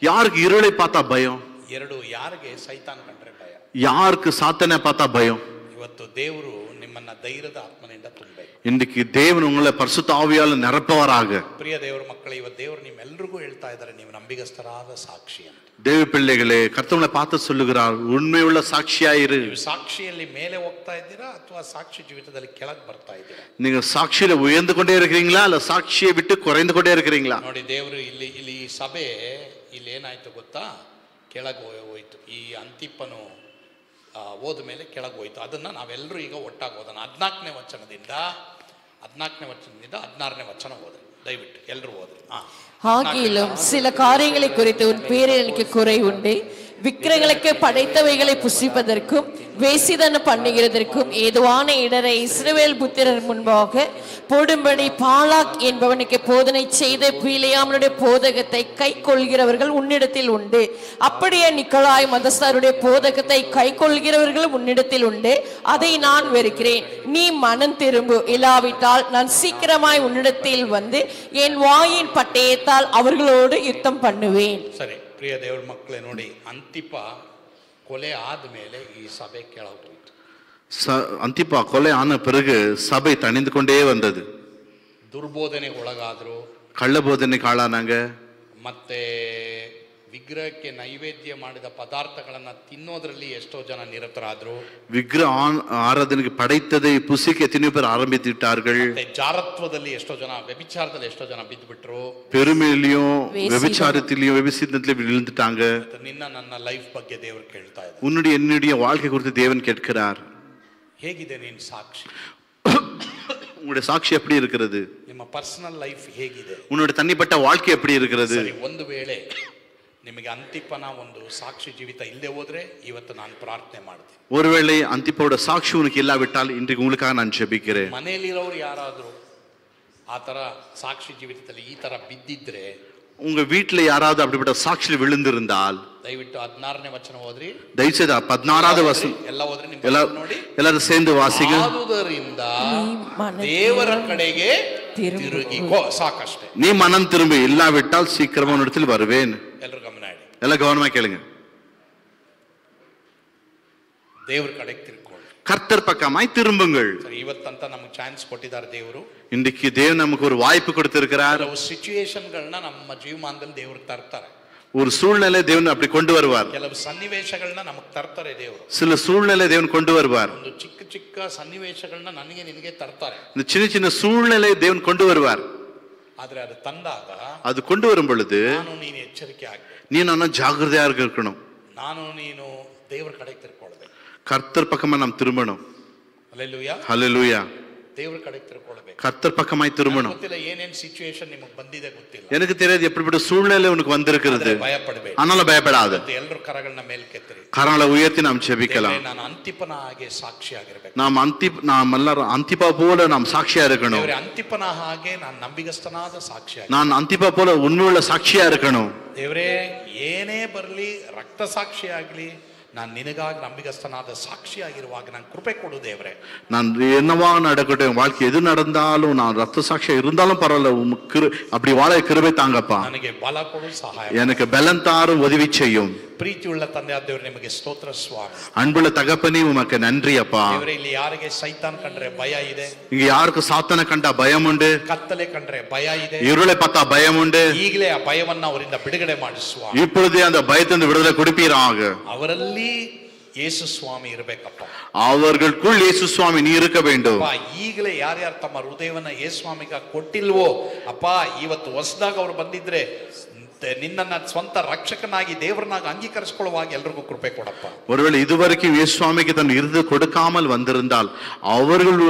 யாருக்கு இருளை பார்த்தா பயம்? 2, ಯಾರಿಗೆ ಸೈತಾನ್ ಕಂಡ್ರೆ ಭಯ? யாருக்கு சாத்தானை பார்த்தா பயம்? ಇವತ್ತು ದೇವರು ನಿಮ್ಮನ್ನ ಧೈರ್ಯದ ಆತ್ಮನಿಂದ ತುಂಬಬೇಕು. இன்னைக்கு தேவன் உங்களை பரிசுத்த ஆவியால நிரப்புவாராக. ಪ್ರಿಯ ದೇವರ ಮಕ್ಕಳೇ, ಇವತ್ತು ದೇವರು ನಿಮ್ಮೆಲ್ಲರಿಗೂ ಹೇಳ್ತಾ ಇದ್ದಾರೆ, ನೀವು ನಂಬಿಗಸ್ತರಾದ ಸಾಕ್ಷಿ ಅಂತ. தேவ பிள்ளைகளே, கர்த்தரை பார்த்து சொல்லுகிறார், உண்மையுள்ள சாட்சியாயிரு. ನೀವು ಸಾಕ್ಷಿಯಲ್ಲಿ ಮೇಲೆ ಹೋಗ್ತಾ ಇದ್ದೀರಾ ಅಥವಾ ಸಾಕ್ಷಿ ಜೀವಿತದಲ್ಲಿ ಕೆಳಗೆ ಬರ್ತಾ ಇದ್ದೀರಾ? நீங்க சாட்சியில உயர்ந்து கொண்டே இருக்கிறீங்களா இல்ல சாட்சியை விட்டு குறைந்து கொண்டே இருக்கிறீங்களா? ನೋಡಿ, ದೇವರು ಇಲ್ಲಿ ಈ ಸಭೆ ಇಲ್ಲಿ ಏನಾಯ್ತು ಗೊತ್ತಾ? ಕೆಳಗೆ ಹೋಯ್ತು. ಈ ಅಂತಿಪನು ಹೋದ ಮೇಲೆ ಕೆಳಗೆ ಹೋಯ್ತು. ಅದನ್ನ ನಾವೆಲ್ಲರೂ ಈಗ ಒಟ್ಟಾಗಿ ಓದೋಣ. 14ನೇ ವಚನದಿಂದ 16ನೇ ವಚನ ಓದ್ರಿ ದಯವಿಟ್ಟು, ಎಲ್ಲರೂ ಓದ್ರಿ. ஆகிலும் சில காரியங்களை குறித்து உன் பேரில் எனக்கு குறை உண்டு. விக்கிரங்களுக்கு படைத்தவைகளை புசிப்பதற்கும் வேசிதன பண்ணுகிறதற்கும் ஏதுவான இடரை இஸ்ரவேல் புத்திரர் முன்பாக போடும்படி பாலாக் என்பவனுக்கு போதனை செய்த பீலியாமனுடைய போதகத்தை கை கொள்கிறவர்கள் உன்னிடத்தில் உண்டு. அப்படியே நிக்கலாய் மதஸ்தருடைய போதகத்தை கை கொள்கிறவர்கள் உன்னிடத்தில் உண்டு. அதை நான் வெறுக்கிறேன். நீ மனம் திரும்பு, இல்லாவிட்டால் நான் சீக்கிரமாய் உன்னிடத்தில் வந்து என் வாயின் பட்டயத்தால் அவர்களோடு யுத்தம் பண்ணுவேன். ಸರಿ, ಪ್ರಿಯ ದೇವರ ಮಕ್ಕಳೇ, ನೋಡಿ, ಅಂತಿಪ ಕೊಲೆ ಆದ್ಮೇಲೆ ಈ ಸಭೆ ಕೆಳಗೆ ಹೋಯ್ತು. ಅಂತಿಪா கொலை ஆன பிறகு சபை தணிந்து கொண்டே வந்தது. ದುರ್ಬೋಧನೆಗೆ ಒಳಗಾದ್ರು, கள்ள போதனைக்கு ஆளானாங்க, ಮತ್ತೆ ವಿಗ್ರಹಕ್ಕೆ ನೈವೇದ್ಯ ಮಾಡಿದ ಪದಾರ್ಥಗಳನ್ನ ತಿನ್ನೋದ್ರಲ್ಲಿ ಎಷ್ಟೋ ಜನ ನಿರತರಾದ್ರು. விக்கிர ஆராதனைக்கு படைத்ததை புசிக்க எத்தனை பேர் ஆரம்பித்துட்டார்கள். ಜಾರತ್ವದಲ್ಲಿ ಎಷ್ಟೋ ಜನ, ವ್ಯಭಿಚಾರದಲ್ಲಿ ಎಷ್ಟೋ ಜನ ಬಿದ್ದು ಬಿಟ್ರು. பெருமையிலையும் ವ್ಯಭಿಚಾರத்திலையும் விபசித்தத்திலே விழுந்துட்டாங்க. ನಿನ್ನ ನನ್ನ ಲೈಫ್ ಬಗ್ಗೆ ದೇವರು ಕೇಳ್ತಾ ಇದ್ದಾರೆ. உன்னுடைய என்னுடைய வாழ்க்கை குறித்து தேவன் கேட்கிறார். ಹೇಗಿದೆ ನಿನ್ನ ಸಾಕ್ಷಿ? உங்களுடைய சாட்சி எப்படி இருக்கிறது? ನಿಮ್ಮ ಪರ್ಸನಲ್ ಲೈಫ್ ಹೇಗಿದೆ? உன்னுடைய தனிப்பட்ட வாழ்க்கை எப்படி இருக்கிறது? ಒಂದು ವೇಳೆ ನಿಮಗೆ ಅಂತಿಪನ ಒಂದು ಸಾಕ್ಷಿ ಜೀವಿತ ಇಲ್ಲದೆ ಹೋದ್ರೆ ಇವತ್ತು ನಾನು ಪ್ರಾರ್ಥನೆ ಮಾಡ್ತೀನಿ. ஒருவேளை அந்திப்போட சாட்சி உனக்கு இல்லாவிட்டால் இன்றைக்கு உங்களுக்காக நான் ஜெபிக்கிறேன். ಮನೆಯಲ್ಲಿರೋರು ಯಾರಾದರೂ ಆ ತರ ಸಾಕ್ಷಿ ಜೀವಿತದಲ್ಲಿ ಈ ತರ ಬಿದ್ದಿದ್ರೆ, உங்க வீட்டுல யாராவது அப்படிப்பட்ட சாட்சியில் விழுந்திருந்தால் ದಯವಿಟ್ಟು 16ನೇ ವಚನ ಓದ್ರಿ. ದಯವಿಟ್ಟು 16வது வசனம் ಎಲ್ಲ ಓದ್ರಿ. ನೋಡಿ, ಎಲ್ಲರೂ ಸೇರ್ந்து ವಾಸಿಗ. ಆದುದರಿಂದ ದೇವರ ಕಡೆಗೆ ತಿರುಗಿ ಸಾಕಷ್ಟೇ. நீ மனம் திரும்பி, இல்லாவிட்டால் சீக்கிரமா உன்னிடத்தில் வருவேன். ಎಲ್ಲರೂ ಗಮನ ಇಡಿ, எல்லாம் கவனமா கேளுங்க. ದೇವರ ಕಡೆಗೆ ತಿರುಗಿಕೊಳ್ಳಿ, கர்த்தர் பக்கமாய் திரும்புங்கள். ಸರಿ, ಇವತ್ತಂತ ನಮಗೆ ಚಾನ್ಸ್ ಕೊಟ್ಟಿದ್ದಾರೆ ದೇವರು. இன்றைக்கு தேவன் நமக்கு ஒரு வாய்ப்பு கொடுத்திருக்கிறார். ಕೆಲವು ಸಿಚುವೇಶನ್ಗಳನ್ನ ನಮ್ಮ ಜೀವಮಾನದಲ್ಲಿ ದೇವರು ತರ್ತಾರೆ. ஒரு சூழ்நிலை தேவன் அப்படி கொண்டு வருவார். ಕೆಲವು ಸನ್ನಿವೇಶಗಳನ್ನ ನಮಗೆ ತರ್ತಾರೆ ದೇವರು. சில சூழ்நிலை தேவன் கொண்டு வருவார். ಒಂದು ಚಿಕ್ಕ ಚಿಕ್ಕ ಸನ್ನಿವೇಶಗಳನ್ನ ನನಗೆ ನಿನಗೆ ತರ್ತಾರೆ. இந்த சின்ன சின்ன சூழ்நிலை தேவன் கொண்டு வருவார். ಆದ್ರೆ ಅದು ತಂದಾಗ அது கொண்டு வரும் பொழுது ನಾನು ನೀನು ಎಚ್ಚರಿಕೆ ಆಗಬೇಕು. நீ நான் ஜாக்கிரதையா இருக்கணும். ನಾನು ನೀನು ದೇವರ ಕಡೆಗೆ ತಿರ್ಕೊಳ್ಳಬೇಕು. கர்த்தர் பக்கமா நாம் திரும்பணும். ಹಲ್ಲೆಲೂಯಾ, ஹல்லேலூயா. ದೇವರ ಕಡೆಗೆ ತಿರ್ಕೊಳ್ಳಬೇಕು. கர்த்தர் பக்கமாய் திரும்பணும். ಗೊತ್ತಿಲ್ಲ ಏನೇನ್ ಸಿಚುವೇಶನ್ ನಿಮಗೆ ಬಂದಿದೆ ಗೊತ್ತಿಲ್ಲ. எனக்கு தெரியாது எப்படிப்பட்ட சூழ்நிலை உனக்கு வந்திருக்கிறது. ಭಯಪಡಬೇಡಿ. ஆனாலும் பயப்படாத. ಎಲ್ಲರೂ ಕರಗಳನ್ನ ಮೇಲೆ ಕೆತ್ತಿರಿ. கரங்களை உயர்த்தி நாம் ஜெபிக்கலாம். ನಾನು ಅಂತಿಪನ ಹಾಗೆ ಸಾಕ್ಷಿ ಆಗಿರಬೇಕು. நாம் எல்லாரும் அந்திப்பா போல நாம் சாட்சியா இருக்கணும். ದೇವರೇ, ಅಂತಿಪನ ಹಾಗೆ ನಾನು ನಂಬಿಗಸ್ತನಾದ ಸಾಕ್ಷಿ ಆಗಿ, நான் அந்திப்பா போல உண்மையுள்ள சாட்சியா இருக்கணும். ದೇವರೇ, ಏನೇ ಬರಲಿ, ರಕ್ತ ಸಾಕ್ಷಿ ಆಗಲಿ, ನಾನು ನಿನಗಾಗಿ ನಂಬಿಗಸ್ತನಾದ ಸಾಕ್ಷಿಯಾಗಿರುವಾಗ ನಾನು ಕೃಪೆ ಕೊಡು ದೇವರೇ. நான் என்னவா நடக்கட்டும், வாழ்க்கை எது நடந்தாலும் நான் ரத்த சாட்சியா இருந்தாலும் பரவாயில்ல, அப்படி வாழ கிருபை தாங்கப்பா. ನನಗೆ ಬಲ ಕೊಡು, ಸಹಾಯ, எனக்கு பலன் தாரும், உதவி செய்யும். ಪ್ರೀತಿಯುಳ್ಳ ತಂದೆ ದೇವರೇ, ನಿಮಗೆ ಸ್ತೋತ್ರ ಸ್ವಾಮಿ. அன்புள்ள தகப்பனே, உமக்கு நன்றி அப்பா. ದೇವರೇ, ಇಲ್ಲಿ ಯಾರಿಗೆ ಸೈತಾನ್ ಕಂಡ್ರೆ ಭಯ ಇದೆ, இங்க யாருக்கு சாத்தான கண்டா பயம் உண்டு, ಕತ್ತಲೆ ಕಂಡ್ರೆ ಭಯ ಇದೆ, இருளை பார்த்தா பயம் உண்டு, ಈಗಲೇ ಆ ಭಯವನ್ನ ಅವರಿಂದ ಬಿಡುಗಡೆ ಮಾಡಿ ಸ್ವಾಮಿ. இப்பொழுதே அந்த பயத்திலிருந்து விடுதலை கொடுப்பீராக. ಅವರಲ್ಲಿ ಯೇಸು ಸ್ವಾಮಿ ಇರಬೇಕಪ್ಪ. அவர்களுக்குள் இயேசு சுவாமி நீ இருக்க வேண்டும். ಈಗಲೇ ಯಾರ್ಯಾರು ತಮ್ಮ ಹೃದಯವನ್ನ ಯೇಸು ಸ್ವಾಮಿಗ ಕೊಟ್ಟಿಲ್ವೋ ಅಪ್ಪ, ಇವತ್ತು ಹೊಸದಾಗ ಅವ್ರು ಬಂದಿದ್ರೆ ನಿನ್ನನ್ನ ಸ್ವಂತ ರಕ್ಷಕನಾಗಿ ದೇವರನ್ನಾಗಿ ಅಂಗೀಕರಿಸಿಕೊಳ್ಳುವಾಗ ಎಲ್ರಿಗೂ ಕೃಪೆ ಕೊಡಪ್ಪ. ஒருவேளை இதுவரைக்கும் இயேசு சுவாமிக்கு தன் இருதயத்தை கொடுக்காமல் வந்திருந்தால் அவர்கள்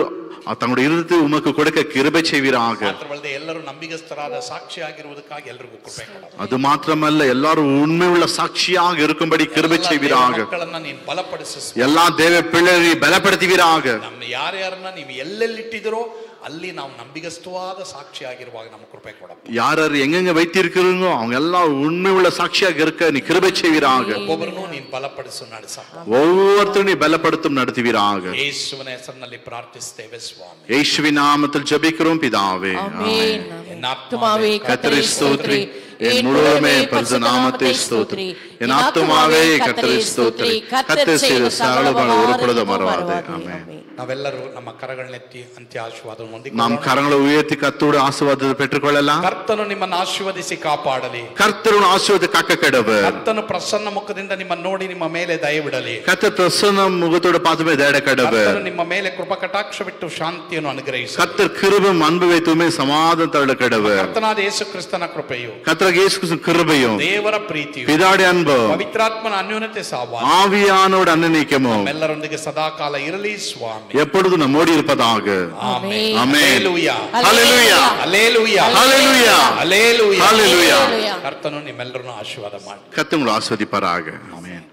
தங்களுடைய இருதயத்தை உமக்கு கொடுக்க கிருபை செய்வீராக. ಮಾತ್ರವಲ್ಲದೆ ಎಲ್ಲರೂ ನಂಬಿಗಸ್ತರಾದ ಸಾಕ್ಷಿಯಾಗಿರುವುದಕ್ಕಾಗಿ ಎಲ್ರಿಗೂ ಕೃಪೆ ಕೊಡಪ್ಪ. அது மாத்திரமல்ல, எல்லாரும் உண்மையுள்ள சாட்சியாக இருக்கும்படி கிருபை செய்வீராக. ಮಕ್ಕಳನ್ನ ನೀನು ಬಲಪಡಿಸು, எல்லா தேவ பிள்ளைகளை பலப்படுத்துவீராக. ನಮ್ಮ ಯಾರ್ಯಾರನ್ನ ನೀವು ಎಲ್ಲೆಲ್ಲಿಟ್ಟಿದಿರೋ ಅಲ್ಲಿ ನಾವು ನಂಬಿಗಸ್ತವಾದ ಸಾಕ್ಷಿಯಾಗಿರುವಾಗ ನಮಗೆ ಕೃಪೆ ಕೊಡಪ್ಪ. யார் யார் எங்கெங்க வைத்திருக்கிறீங்களோ அவங்க எல்லாம் உண்மையுள்ள சாட்சியாக இருக்க நீ கிருபை செய்வீராக. ಒಬ್ಬೊಬ್ಬರನ್ನು ನೀನು ಬಲಪಡಿಸು, ನಡೆಸಪ್ಪ. ஒவ்வொருத்தரும் நீ பலப்படுத்தும் நடத்துவீராக. ಯೇಸುವಿನ ಹೆಸರಿನಲ್ಲಿ ಪ್ರಾರ್ಥಿಸುತ್ತೇವೆ ಸ್ವಾಮಿ. இயேசுவின் நாமத்தில் ஜெபிக்கிறோம் பிதாவே. ஆமென். என் ஆத்துமாவே கர்த்தரை ஸ்தோத்திரி, என் முழுவதுமே பரிசுத்த நாமத்தை ஸ்தோத்திரி. என் ஆத்துமாவே கர்த்தரை ஸ்தோத்திரி, கர்த்தர் செய்த சகலமான ஒருபொழுதும் மறவாதே. ஆமென். ನಾವೆಲ್ಲರೂ ನಮ್ಮ ಕರಗಳನ್ನೆತ್ತಿ ಅಂತ್ಯ ಆಶೀರ್ವಾದವನ್ನು ಹೊಂದಿಕೊಳ್ಳೋಣ. நாம் கரங்களை உயர்த்தி கர்த்தருடைய ஆசீர்வாதத்தை பெற்றுக்கொள்ளலாம். ಕರ್ತನು ನಿಮ್ಮನ್ನು ಆಶೀರ್ವದಿಸಿ ಕಾಪಾಡಲಿ. கர்த்தருடைய ஆசீர்வாதத்தை காக்க கடவர். ಕರ್ತನು ಪ್ರಸನ್ನ ಮುಖದಿಂದ ನಿಮ್ಮನ್ನು ನೋಡಿ ನಿಮ್ಮ ಮೇಲೆ ದಯವಿಡಲಿ. கர்த்தர் பிரசன்ன முகத்தோட பார்த்துமே தயட கடவர். ಕರ್ತನು ನಿಮ್ಮ ಮೇಲೆ ಕೃಪಾ ಕಟಾಕ್ಷ ಬಿಟ್ಟು ಶಾಂತಿಯನ್ನು ಅನುಗ್ರಹಿಸಲಿ. கர்த்தர் கிருபையும் அன்பு வைத்துமே சமாதானம் தருள கடவர். ಕರ್ತನಾದ ಯೇಸು ಕ್ರಿಸ್ತನ ಕೃಪೆಯು, கர்த்தர் இயேசு கிறிஸ்துவின் கிருபையும், ದೇವರ ಪ್ರೀತಿಯು, பிதாவுடைய அன்பும், ಪವಿತ್ರಾತ್ಮನ ಅನ್ಯೋನ್ಯತೆ ಸಹವಾಸ ஆவியானோட அன்னநீக்கமும் ನಮ್ಮೆಲ್ಲರೊಂದಿಗೆ ಸದಾಕಾಲ ಇರಲಿ ಸ್ವಾಮಿ. எப்பொழுதும் நம்மோடு இருப்பதாக. ಆಮೆನ್. ஆமென். ಹಲ್ಲೆಲೂಯಾ, ஹல்லேலூயா, ಹಲ್ಲೆಲೂಯಾ, ஹல்லேலூயா, ಹಲ್ಲೆಲೂಯಾ, ஹல்லேலூயா. ಕರ್ತನು ನಿಮ್ಮೆಲ್ಲರನ್ನು ಆಶೀರ್ವಾದ ಮಾಡಿ கர்த்தர் உங்களை ஆசீர்வதிப்பாராக. ஆமென்.